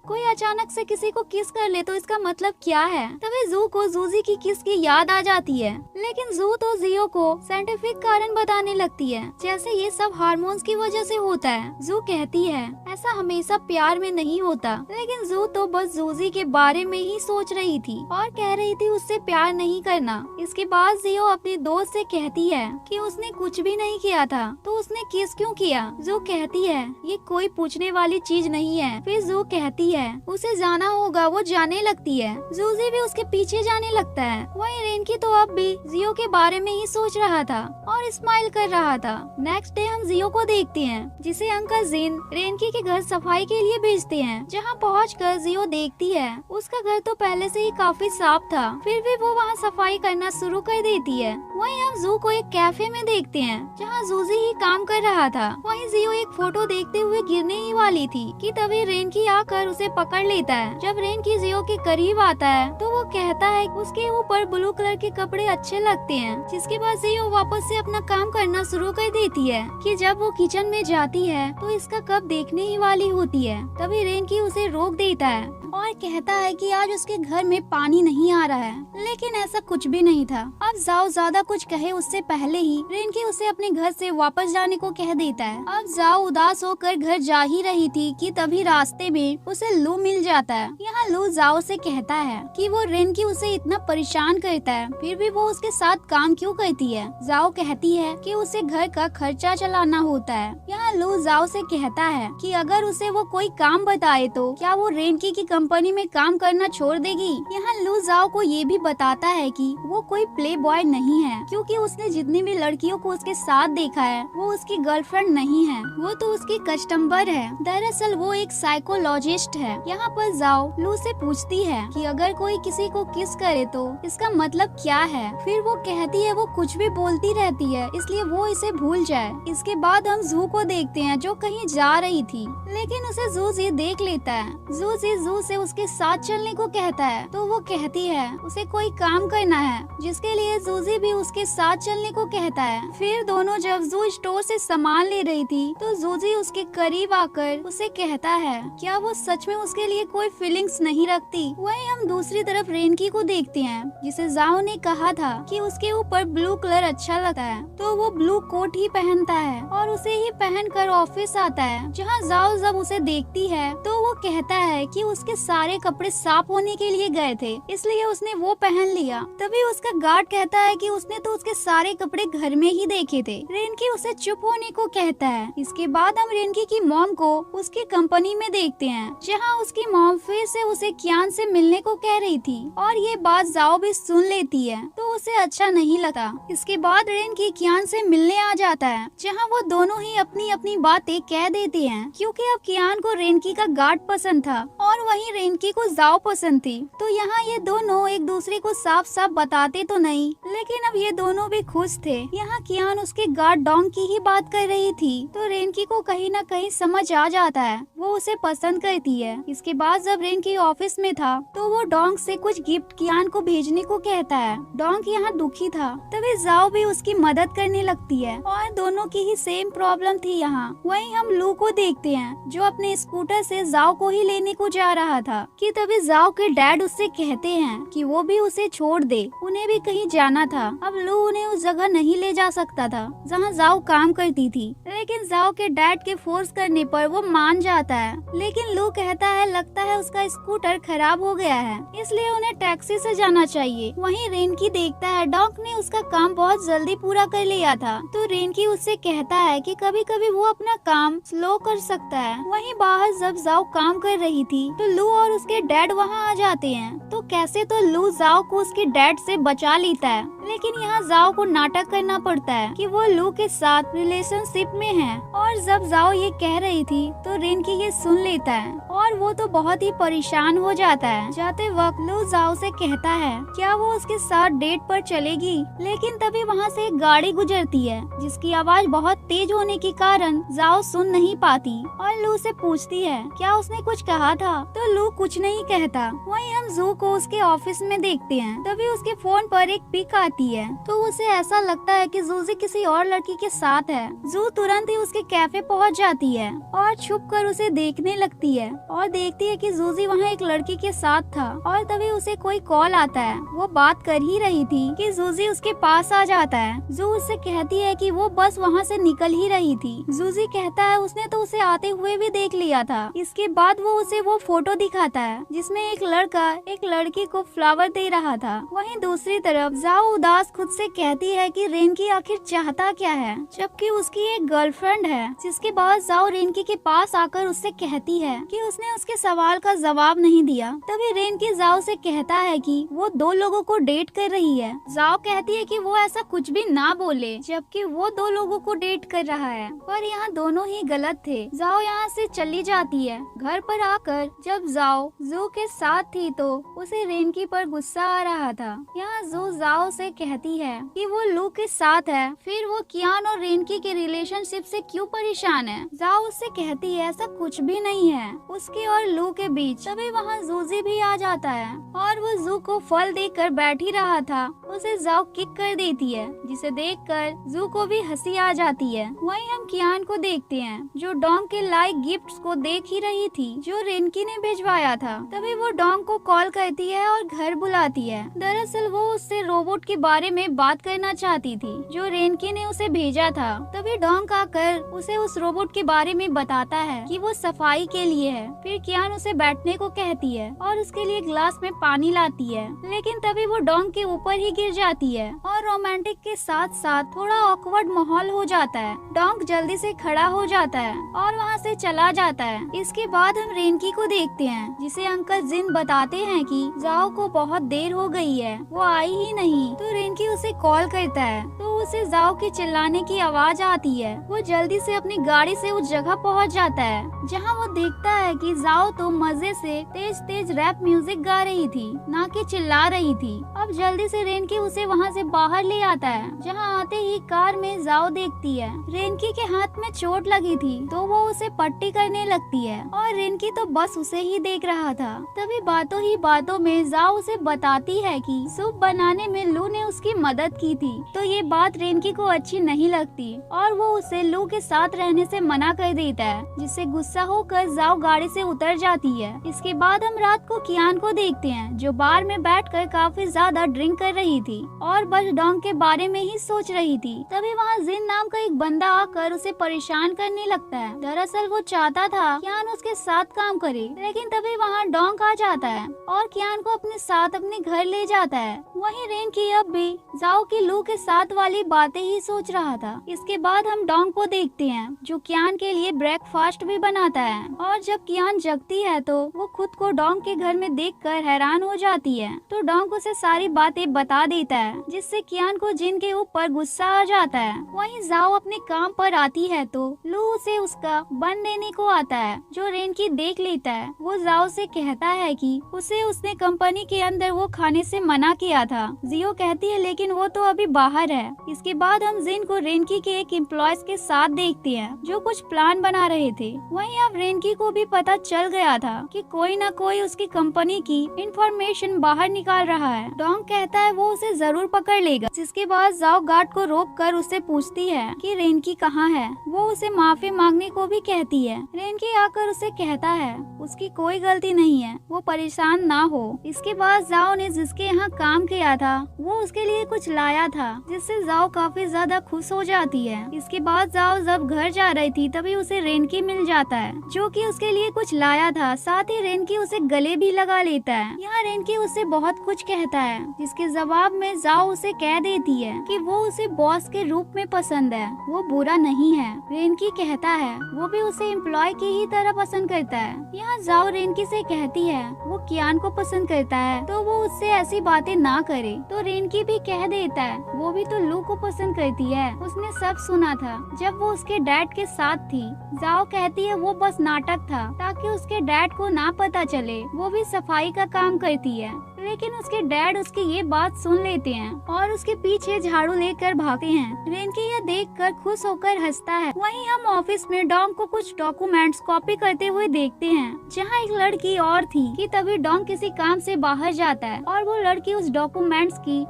S1: कोई अचानक से किसी को किस कर ले तो इसका मतलब क्या है। तभी जू को जूजी की किस की याद आ जाती है, लेकिन जू तो जियो को साइंटिफिक कारण बताने लगती है, जैसे ये सब हार्मोन्स की वजह से होता है। जू कहती है ऐसा हमेशा प्यार में नहीं होता, लेकिन जू तो बस जूजी के बारे में ही सोच रही थी और कह रही थी उससे प्यार नहीं करना। इसके बाद जियो अपनी दोस्त से कहती है कि उसने कुछ भी नहीं किया था, तो उसने किस क्यों किया। जू कहती है ये कोई पूछने वाली चीज नहीं है। फिर जू कहती है उसे जाना होगा। वो जाने लगती है, जूजी भी उसके पीछे जाने लगता है। वहीं रेनकी तो अब भी जियो के बारे में ही सोच रहा था और स्माइल कर रहा था। नेक्स्ट डे हम जियो को देखते हैं, जिसे अंकल जिन रेनकी के घर सफाई के लिए भेजते हैं। जहाँ पहुंचकर जियो देखती है उसका घर तो पहले से ही काफी साफ था, फिर भी वो वहाँ सफाई करना शुरू कर देती है। वहीं हम जू को एक कैफे में देखते हैं जहाँ जूजी ही काम कर रहा था। वहीं जियो एक फोटो देखते हुए गिरने ही वाली थी कि तभी रेनकी आकर उसे पकड़ लेता है। जब रेनकी जियो के करीब आता है तो वो कहता है उसके ऊपर ब्लू कलर के कपड़े अच्छे लगते हैं। जिसके बाद जियो वापस से अपना काम करना शुरू कर देती है कि जब वो किचन में जाती है तो इसका कप देखने ही वाली होती है। तभी रेनकी उसे रोक देता है और कहता है कि आज उसके घर में पानी नहीं आ रहा है, लेकिन ऐसा कुछ भी नहीं था। अब जाओ ज्यादा कुछ कहे उससे पहले ही रेनकी उसे अपने घर से वापस जाने को कह देता है। अब जाओ उदास होकर घर जा ही रही थी कि तभी रास्ते में उसे लू मिल जाता है। यहाँ लू जाओ से कहता है कि वो रेनकी उसे इतना परेशान करता है फिर भी वो उसके साथ काम क्यों करती है। जाओ कहती है कि उसे घर का खर्चा चलाना होता है। यहाँ लू जाओ से कहता है कि अगर उसे वो कोई काम बताए तो क्या वो रेनकी की कंपनी में काम करना छोड़ देगी। यहाँ लू जाओ को ये भी बताता है कि वो कोई प्ले बॉय नहीं है, क्योंकि उसने जितनी भी लड़कियों को उसके साथ देखा है वो उसकी गर्लफ्रेंड नहीं है, वो तो उसकी कस्टमर है। दरअसल वो एक साइकोलॉजिस्ट है। यहाँ पर जाओ लू से पूछती है कि अगर कोई किसी को किस करे तो इसका मतलब क्या है। फिर वो कहती है वो कुछ भी बोलती रहती है इसलिए वो इसे भूल जाए। इसके बाद हम जू को देखते हैं जो कहीं जा रही थी, लेकिन उसे जूजी देख लेता है। जूजी जू से उसके साथ चलने को कहता है तो वो कहती है उसे कोई काम करना है, जिसके लिए जूजी भी उसके साथ चलने को कहता है। फिर दोनों जब जू स्टोर से सामान ले रही थी तो जूजी उसके करीब आकर उसे कहता है क्या वो सच में उसके लिए कोई फीलिंग्स नहीं रखती। वहीं हम दूसरी तरफ रेनकी को देखते हैं, जिसे जाओ ने कहा था कि उसके ऊपर ब्लू कलर अच्छा लगता है, तो वो ब्लू कोट ही पहनता है और उसे ही पहनकर ऑफिस आता है। जहाँ जाओ जब उसे देखती है तो वो कहता है कि उसके सारे कपड़े साफ होने के लिए गए थे इसलिए उसने वो पहन लिया। तभी उसका गार्ड कहता है कि उसने तो उसके सारे कपड़े घर में ही देखे थे। रेनकी उसे चुप होने को कहता है। इसके बाद हम रेनकी की मॉम को उसकी कंपनी में देखते हैं, जहाँ उसकी मॉम फिर से उसे कियान से मिलने को कह रही थी और ये बात जाओ भी सुन लेती है तो उसे अच्छा नहीं लगा। इसके बाद रेनकी कियान से मिलने आ जाता है, जहाँ वो दोनों ही अपनी अपनी बातें कह देते हैं, क्योंकि अब कियान को रेनकी का गार्ड पसंद था और वहीं रेनकी को जाओ पसंद थी। तो यहाँ ये दोनों एक दूसरे को साफ साफ बताते तो नहीं, लेकिन अब ये दोनों भी खुश थे। यहाँ कियान उसके गार्ड डोंग की ही बात कर रही थी तो रेनकी को कहीं न कहीं समझ आ जाता है वो उसे पसंद करती है। इसके बाद जब रेनकी ऑफिस में था तो वो डोंग से कुछ गिफ्ट कियान को भेजने को कहता है। डोंग यहाँ दुखी था, तभी जाओ भी उसकी मदद करने लगती है और दोनों की ही सेम प्रॉब्लम थी यहाँ। वहीं हम लू को देखते हैं जो अपने स्कूटर से जाओ को ही लेने को जा जा रहा था कि तभी जाओ के डैड उससे कहते हैं कि वो भी उसे छोड़ दे, उन्हें भी कहीं जाना था। अब लू उन्हें उस जगह नहीं ले जा सकता था जहाँ जाओ काम करती थी, लेकिन जाओ के डैड के फोर्स करने पर वो मान जाता है। लेकिन लू कहता है लगता है उसका स्कूटर खराब हो गया है, इसलिए उन्हें टैक्सी से जाना चाहिए। वहीं रेनकी देखता है डॉग ने उसका काम बहुत जल्दी पूरा कर लिया था, तो रेनकी उससे कहता है कि कभी कभी वो अपना काम स्लो कर सकता है। वहीं बाहर जब जाओ काम कर रही थी तो लू और उसके डैड वहाँ आ जाते हैं। तो कैसे तो लू जाओ को उसके डैड से बचा लेता है, लेकिन यहाँ जाओ को नाटक करना पड़ता है कि वो लू के साथ रिलेशनशिप में है। और जब जाओ ये कह रही थी तो रेनकी ये सुन लेता है और वो तो बहुत ही परेशान हो जाता है। जाते वक्त लू जाओ से कहता है क्या वो उसके साथ डेट पर चलेगी, लेकिन तभी वहाँ से एक गाड़ी गुजरती है जिसकी आवाज बहुत तेज होने के कारण जाओ सुन नहीं पाती और लू से पूछती है क्या उसने कुछ कहा था, तो लू कुछ नहीं कहता। वहीं हम जू को उसके ऑफिस में देखते हैं, तभी उसके फोन पर एक पिक आती है तो उसे ऐसा लगता है कि जूजी किसी और लड़की के साथ है। जू तुरंत ही उसके कैफे पहुंच जाती है और छुप कर उसे देखने लगती है और देखती है कि जूजी वहाँ एक लड़की के साथ था। और तभी उसे कोई कॉल आता है, वो बात कर ही रही थी कि जूजी उसके पास आ जाता है। जू उससे कहती है कि वो बस वहाँ से निकल ही रही थी। जूजी कहता है उसने तो उसे आते हुए भी देख लिया था। इसके बाद वो उसे वो फोटो दिखाता है जिसमें एक लड़का एक लड़की को फ्लावर दे रहा था। वहीं दूसरी तरफ जाओ उदास खुद से कहती है कि रेनकी आखिर चाहता क्या है, जबकि उसकी एक गर्लफ्रेंड है। जिसके बाद जाओ रेनकी के पास आकर उससे कहती है कि उसने उसके सवाल का जवाब नहीं दिया। तभी रेनकी जाओ से कहता है कि वो दो लोगों को डेट कर रही है। जाओ कहती है कि वो ऐसा कुछ भी ना बोले, जबकि वो दो लोगों को डेट कर रहा है, पर यहाँ दोनों ही गलत थे। जाओ यहाँ से चली जाती है। घर पर आकर जब जाओ जू के साथ थी तो उसे रेनकी पर गुस्सा आ रहा था। यहाँ जू जाओ से कहती है कि वो लू के साथ है, फिर वो कियान और रेनकी के रिलेशनशिप से क्यों परेशान है। जाओ उससे कहती है ऐसा कुछ भी नहीं है उसके और लू के बीच। तभी वहाँ जूजी भी आ जाता है और वो जू को फल देकर बैठ ही रहा था, उसे जाओ किक कर देती है, जिसे देखकर जू को भी हंसी आ जाती है। वहीं हम कियान को देखते हैं जो डोंग के लाइक गिफ्ट्स को देख ही रही थी जो रेनकी ने भिजवाया था। तभी वो डोंग को कॉल करती है और घर बुलाती है। दरअसल वो उससे रोबोट के बारे में बात करना चाहती थी जो रेनकी ने उसे भेजा था। तभी डोंग आकर उसे उस रोबोट के बारे में बताता है कि वो सफाई के लिए है। फिर कियान उसे बैठने को कहती है और उसके लिए ग्लास में पानी लाती है, लेकिन तभी वो डोंग के ऊपर ही गिर जाती है और रोमांटिक के साथ साथ थोड़ा ऑकवर्ड माहौल हो जाता है। डोंग जल्दी से खड़ा हो जाता है और वहाँ से चला जाता है। इसके बाद हम रेनकी को देखते हैं जिसे अंकल जिन बताते हैं कि जाओ को बहुत देर हो गई है, वो आई ही नहीं। तो रेनकी उसे कॉल करता है तो उसे जाओ के चिल्लाने की आवाज आती है। वो जल्दी से अपनी गाड़ी से उस जगह पहुंच जाता है जहां वो देखता है कि जाओ तो मजे से तेज तेज रैप म्यूजिक गा रही थी, ना कि चिल्ला रही थी। अब जल्दी से रेनकी उसे वहां से बाहर ले आता है। जहां आते ही कार में जाओ देखती है रेनकी के हाथ में चोट लगी थी तो वो उसे पट्टी करने लगती है और रेनकी तो बस उसे ही देख रहा था। तभी बातों ही बातों में जाओ उसे बताती है कि सूप बनाने में लू ने उसकी मदद की थी। तो ये बात रेनकी को अच्छी नहीं लगती और वो उसे लू के साथ रहने से मना कर देता है, जिससे गुस्सा होकर जाओ गाड़ी से उतर जाती है। इसके बाद हम रात को कियान को देखते हैं जो बार में बैठकर काफी ज्यादा ड्रिंक कर रही थी और बस डोंग के बारे में ही सोच रही थी। तभी वहाँ जिन नाम का एक बंदा आकर उसे परेशान करने लगता है। दरअसल वो चाहता था कियान उसके साथ काम करे, लेकिन तभी वहाँ डोंग आ जाता है और कियान को अपने साथ अपने घर ले जाता है। वहीं रेनकी अब भी जाओ की लू के साथ वाली बातें ही सोच रहा था। इसके बाद हम डोंग को देखते हैं जो कियान के लिए ब्रेकफास्ट भी बनाता है और जब कियान जगती है तो वो खुद को डोंग के घर में देखकर हैरान हो जाती है। तो डोंग उसे सारी बातें बता देता है जिससे कियान को जिन के ऊपर गुस्सा आ जाता है। वहीं जाओ अपने काम पर आती है तो लू उसे उसका बन देने को आता है जो रेनकी देख लेता है। वो जाओ से कहता है कि उसे उसने कंपनी के अंदर वो खाने से मना किया था। जियो कहती है लेकिन वो तो अभी बाहर है, इसके बाद हम जिन को रेनकी के एक एम्प्लॉयज के साथ देखते हैं जो कुछ प्लान बना रहे थे। वहीं अब रेनकी को भी पता चल गया था कि कोई न कोई उसकी कंपनी की इंफॉर्मेशन बाहर निकाल रहा है। डोंग कहता है वो उसे जरूर पकड़ लेगा, जिसके बाद जाओ गार्ड को रोक कर उससे पूछती है कि रेनकी कहाँ है। वो उसे माफी मांगने को भी कहती है। रेनकी आकर उसे कहता है उसकी कोई गलती नहीं है, वो परेशान ना हो। इसके बाद जाओ ने जिसके यहाँ काम किया था वो उसके लिए कुछ लाया था, जिससे जाओ काफी ज्यादा खुश हो जाती है। इसके बाद जाओ जब घर जा रही थी तभी उसे रेनकी मिल जाता है जो कि उसके लिए कुछ लाया था। साथ ही रेनकी उसे गले भी लगा लेता है। यहाँ रेनकी उससे बहुत कुछ कहता है, जिसके जवाब में जाओ उसे कह देती है कि वो उसे बॉस के रूप में पसंद है, वो बुरा नहीं है। रेनकी कहता है वो भी उसे एम्प्लॉय की ही तरह पसंद करता है। यहाँ जाओ रेनकी से कहती है वो कियान को पसंद करता है तो वो उससे ऐसी बातें ना करे। तो रेनकी भी कह देता है वो भी तो लू को पसंद करती है, उसने सब सुना था जब वो उसके डैड के साथ थी। जाओ कहती है वो बस नाटक था ताकि उसके डैड को ना पता चले वो भी सफाई का काम करती है। लेकिन उसके डैड उसकी ये बात सुन लेते हैं और उसके पीछे झाड़ू लेकर भागते हैं। रेनकी यह देखकर खुश होकर हंसता है। वहीं हम ऑफिस में डोंग को कुछ डॉक्यूमेंट्स कॉपी करते हुए देखते हैं, जहां एक लड़की और थी कि तभी डोंग किसी काम से बाहर जाता है और वो लड़की उस डॉक्यूमेंट्स की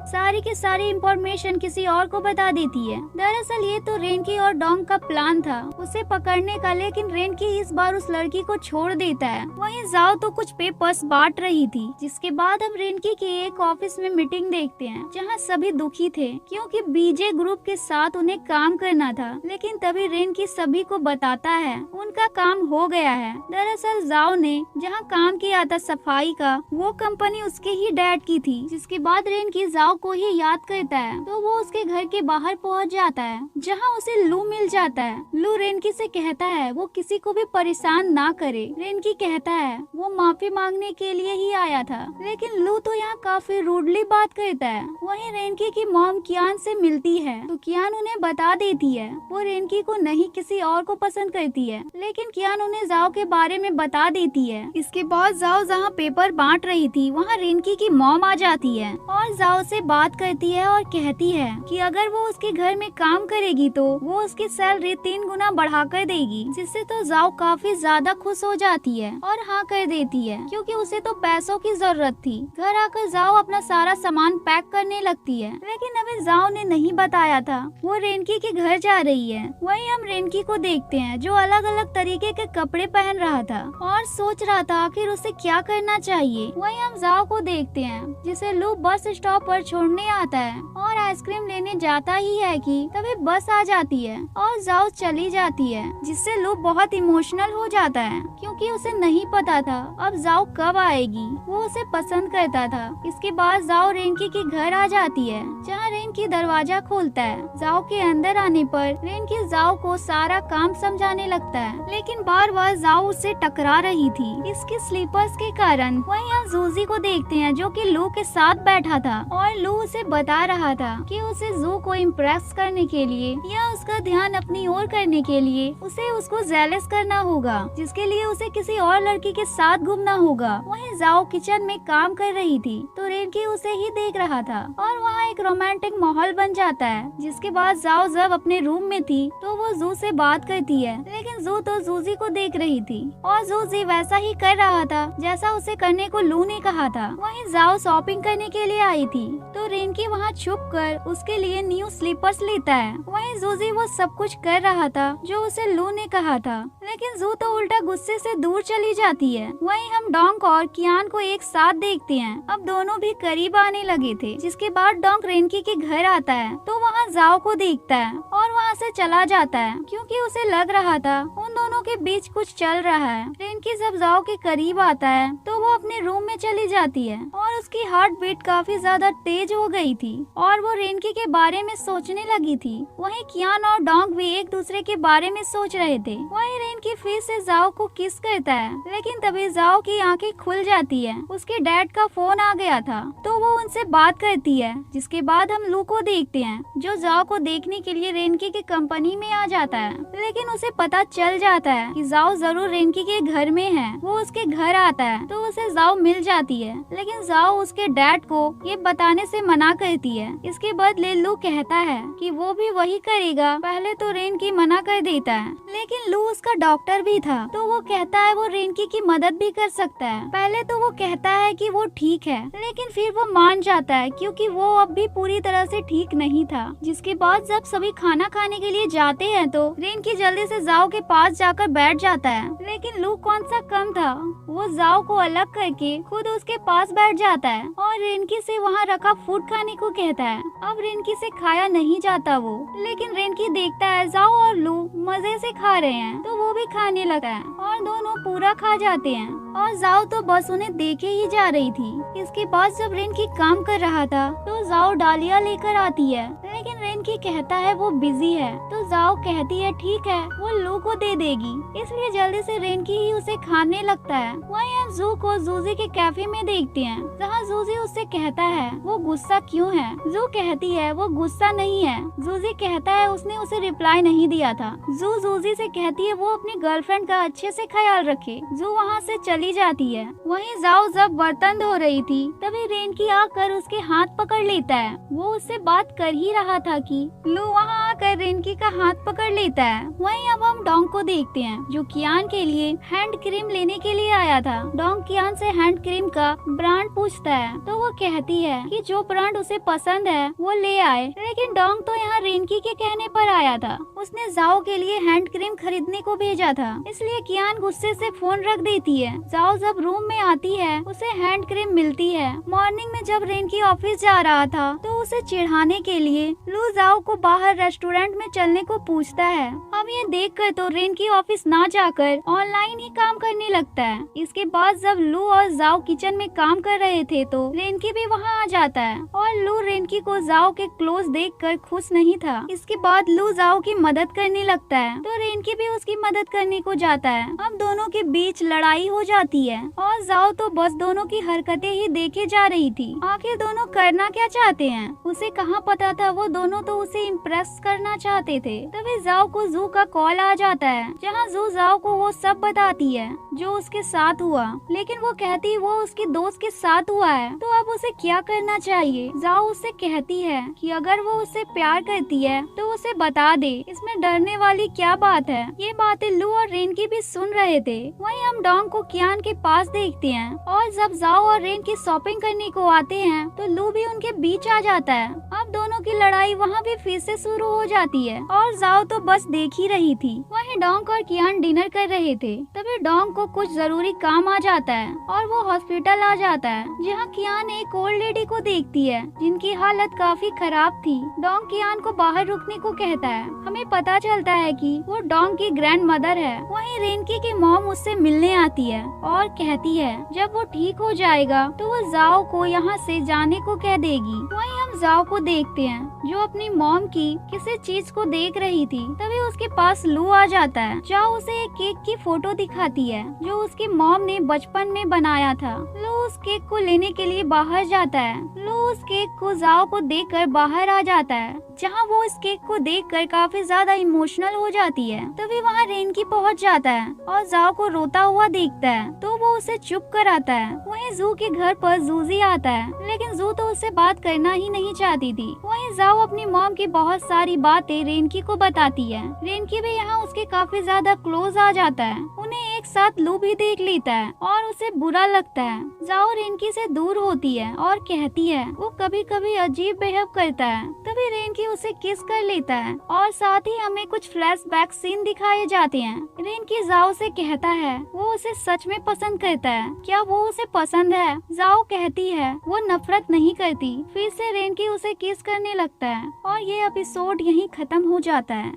S1: सारी इंफॉर्मेशन किसी और को बता देती है। दरअसल ये तो रेनकी और डोंग का प्लान था उसे पकड़ने का, लेकिन रेनकी इस बार उस लड़की को छोड़ देता है। वहीं जाओ तो कुछ पेपर्स बांट रही थी, जिसके बाद हम रेनकी के एक ऑफिस में मीटिंग देखते हैं जहां सभी दुखी थे क्योंकि बीजे ग्रुप के साथ उन्हें काम करना था। लेकिन तभी रेनकी सभी को बताता है उनका काम हो गया है। दरअसल जाओ ने जहां काम किया था सफाई का, वो कंपनी उसके ही डैड की थी। जिसके बाद रेनकी जाओ को ही याद करता है तो वो उसके घर के बाहर पहुंच जाता है जहां उसे लू मिल जाता है। लू रेनकी से कहता है वो किसी को भी परेशान ना करे। रेनकी कहता है वो माफी मांगने के लिए ही आया था, लेकिन लू तो यहाँ काफी रूडली बात करता है। वहीं रेनकी की मॉम कियान से मिलती है तो कियान उन्हें बता देती है वो रेनकी को नहीं किसी और को पसंद करती है, लेकिन कियान उन्हें जाओ के बारे में बता देती है। इसके बाद जाओ जहाँ पेपर बांट रही थी वहाँ रेनकी की मॉम आ जाती है और जाओ से बात करती है और कहती है कि अगर वो उसके घर में काम करेगी तो वो उसकी सैलरी 3 गुना बढ़ा कर देगी, जिससे तो जाओ काफी ज्यादा खुश हो जाती है और हाँ कर देती है क्योंकि उसे तो पैसों की जरूरत थी। घर आकर जाओ अपना सारा सामान पैक करने लगती है, लेकिन अभी जाओ ने नहीं बताया था वो रेनकी के घर जा रही है। वहीं हम रेनकी को देखते हैं जो अलग अलग तरीके के कपड़े पहन रहा था और सोच रहा था आखिर उसे क्या करना चाहिए। वहीं हम जाओ को देखते हैं जिसे लू बस स्टॉप पर छोड़ने आता है और आइसक्रीम लेने जाता ही है कि तभी बस आ जाती है और जाओ चली जाती है, जिससे लू बहुत इमोशनल हो जाता है क्योंकि उसे नहीं पता था अब जाओ कब आएगी। वो उसे पसंद करता था। इसके बाद जाओ रेनकी के घर आ जाती है जहाँ रेनकी दरवाजा खोलता है। जाओ के अंदर आने पर रेनकी जाओ को सारा काम समझाने लगता है, लेकिन बार बार जाओ उससे टकरा रही थी इसके स्लीपर्स के कारण। वहीं हम जूजी को देखते हैं जो कि लू के साथ बैठा था और लू उसे बता रहा था कि उसे जू को इम्प्रेस करने के लिए या उसका ध्यान अपनी ओर करने के लिए उसे उसको जेलस करना होगा, जिसके लिए उसे किसी और लड़की के साथ घूमना होगा। वहीं जाओ किचन में काम कर रही थी तो रेनकी उसे ही देख रहा था और वहाँ एक रोमांटिक माहौल बन जाता है। जिसके बाद जाओ जब अपने रूम में थी तो वो जू से बात करती है, लेकिन जू तो जूजी को देख रही थी और जूजी वैसा ही कर रहा था जैसा उसे करने को लू ने कहा था। वहीं जाओ शॉपिंग करने के लिए आई थी तो रेनकी वहाँ छुप कर उसके लिए न्यू स्लीपर्स लेता है। वहीं जूजी वो सब कुछ कर रहा था जो उसे लू ने कहा था, लेकिन जू तो उल्टा गुस्से से दूर चली जाती है। वहीं हम डोंग और कियान को एक साथ देखते हैं। अब दोनों भी करीब आने लगे थे। जिसके बाद डोंग रेनकी के घर आता है तो वहाँ जाओ को देखता है और वहाँ से चला जाता है क्योंकि उसे लग रहा था उन दोनों के बीच कुछ चल रहा है। रेनकी जब जाओ के करीब आता है तो वो अपने रूम में चली जाती है और उसकी हार्ट बीट काफी ज्यादा तेज हो गई थी और वो रेनकी के बारे में सोचने लगी थी। वहीं कियान और डोंग भी एक दूसरे के बारे में सोच रहे थे। वहीं रेनकी फिर से जाओ को किस करता है, लेकिन तभी जाओ की आंखें खुल जाती है। उसके डैड का फोन आ गया था तो वो उनसे बात करती है। जिसके बाद हम लू को देखते हैं जो जाओ को देखने के लिए रेनकी के कंपनी में आ जाता है, लेकिन उसे पता चल जाता है कि जाओ जरूर रेनकी के घर में है। वो उसके घर आता है तो उसे जाओ मिल जाती है, लेकिन जाओ उसके डैड को ये बताने से मना करती है। इसके बदले लू कहता है कि वो भी वही करेगा। पहले तो रेनकी मना कर देता है, लेकिन लू उसका डॉक्टर भी था, तो वो कहता है वो रेनकी की मदद भी कर सकता है। पहले तो वो कहता है कि वो ठीक है, लेकिन फिर वो मान जाता है क्योंकि वो अब भी पूरी तरह से ठीक नहीं था। जिसके बाद जब सभी खाना खाने के लिए जाते हैं तो रेनकी जल्दी से जाओ के पास जाकर बैठ जाता है, लेकिन लू कौन सा कम था, वो जाओ को अलग करके खुद उसके पास बैठ जाता है और रेनकी से वहाँ रखा फूड खाने को कहता है। अब रेनकी से खाया नहीं जाता वो, लेकिन रेनकी देखता है जाओ और लू मजे से खा रहे हैं तो वो भी खाने लगा है और दोनों पूरा खा जाते हैं। और जाओ तो बस उन्हें देखे ही जा रही थी। इसके बाद जब रेनकी काम कर रहा था तो जाओ डालिया लेकर आती है, लेकिन रेनकी कहता है वो बिजी है, तो जाओ कहती है ठीक है वो लू को दे देगी। इसलिए जल्दी से रेनकी ही उसे खाने लगता है। वहीं हम जू को जूजी के कैफे में देखते हैं, जहाँ जूजी उससे कहता है वो गुस्सा क्यों है। जू कहती है वो गुस्सा नहीं है। जूजी कहता है उसने उसे रिप्लाई नहीं दिया था। जू जूजी से कहती है वो अपनी गर्लफ्रेंड का अच्छे से ख्याल रखे। जू वहाँ से चली जाती है। वहीं जाओ जब बर्तन धो रही थी तभी रेनकी आकर उसके हाथ पकड़ लेता है। वो उससे बात कर ही रहा था कि लू वहाँ आकर रेनकी का हाथ पकड़ लेता है। वहीं अब हम डोंग को देखते हैं जो कियान के लिए हैंड क्रीम लेने के लिए आया था। डोंग कियान से हैंड क्रीम का ब्रांड पूछता है तो वो कहती है कि जो ब्रांड उसे पसंद है वो ले आए, लेकिन डोंग तो यहाँ रेनकी के कहने पर आया था। उसने जाओ के लिए हैंड क्रीम खरीदने को भेजा था, इसलिए कियान गुस्से से फोन रख देती है। जाओ जब रूम में आती है उसे हैंड क्रीम मिलती है। मॉर्निंग में जब रेनकी ऑफिस जा रहा था तो उसे चिढ़ाने के लिए लू जाओ को बाहर रेस्टोरेंट में चलने को पूछता है। अब ये देखकर तो रेनकी ऑफिस ना जाकर ऑनलाइन ही काम करने लगता है। इसके बाद जब लू और जाओ किचन में काम कर रहे थे तो रेनकी भी वहाँ आ जाता है और लू रेनकी को जाओ के क्लोज देखकर खुश नहीं था। इसके बाद लू जाओ की मदद करने लगता है तो रेनकी भी उसकी मदद करने को जाता है। अब दोनों के बीच लड़ाई हो जाती है और जाओ तो बस दोनों की हरकतें ही देखे जा रही थी। आखिर दोनों करना क्या चाहते हैं उसे कहाँ पता था। वो दोनों तो उसे इम्प्रेस करना चाहते थे। तभी जाओ को जू का कॉल आ जाता है, जहाँ जू जाओ को वो सब बताती है जो उसके साथ हुआ, लेकिन वो कहती वो उसके दोस्त के साथ हुआ है तो अब उसे क्या करना चाहिए। जाओ उससे कहती है कि अगर वो उससे प्यार करती है तो उसे बता दे, इसमें डरने वाली क्या बात है। ये बातें लू और रेनकी भी सुन रहे थे। वहीं हम डोंग को कियान के पास देखते हैं और जब जाओ और रेनकी शॉपिंग करने को आते हैं तो लू भी उनके बीच आ जाता है। अब दोनों की लड़ाई वहाँ भी फिर से शुरू हो जाती है और जाओ तो बस देख ही रही थी। वहीं डोंग और कियान डिनर कर रहे थे, तभी डोंग को कुछ जरूरी काम आ जाता है और वो हॉस्पिटल आ जाता है, जहाँ कियान एक ओल्ड लेडी को देखती है जिनकी हालत काफी खराब थी। डोंग कियान को बाहर रुकने को कहता है। हमें पता चलता है कि वो डोंग की ग्रैंड मदर है। वहीं रेनकी की मॉम उससे मिलने आती है और कहती है जब वो ठीक हो जाएगा तो वो जाओ को यहाँ से जाने को कह देगी। वहीं हम जाओ को देखते हैं जो अपनी मॉम की किसी चीज को देख रही थी। तभी उसके पास लू आ जाता है। जाओ उसे एक केक की फोटो दिखाती है जो उसकी मॉम ने बचपन में बनाया था। लू उस केक को लेने के लिए बाहर जाता है। लू उस केक को जाओ को देखकर बाहर आ जाता है, जहाँ वो इस केक को देखकर काफी ज्यादा इमोशनल हो जाती है। तभी वहाँ रेनकी पहुँच जाता है और जाओ को रोता हुआ देखता है तो वो उसे चुप कराता है। वहीं जू के घर पर जूजी आता है, लेकिन जू तो उससे बात करना ही नहीं चाहती थी। वहीं जाओ अपनी मॉम की बहुत सारी बातें रेनकी को बताती है। रेनकी भी यहाँ उसके काफी ज्यादा क्लोज आ जाता है। उन्हें एक साथ लू भी देख लेता है और उसे बुरा लगता है। जाओ रेनकी से दूर होती है और कहती है वो कभी कभी अजीब बिहेव करता है। तभी रेनकी उसे किस कर लेता है और साथ ही हमें कुछ फ्लैशबैक सीन दिखाए जाते हैं। रेनकी जाओ से कहता है वो उसे सच में पसंद करता है, क्या वो उसे पसंद है। जाओ कहती है वो नफरत नहीं करती। फिर से रेनकी उसे किस करने लगता है और ये एपिसोड यहीं खत्म हो जाता है।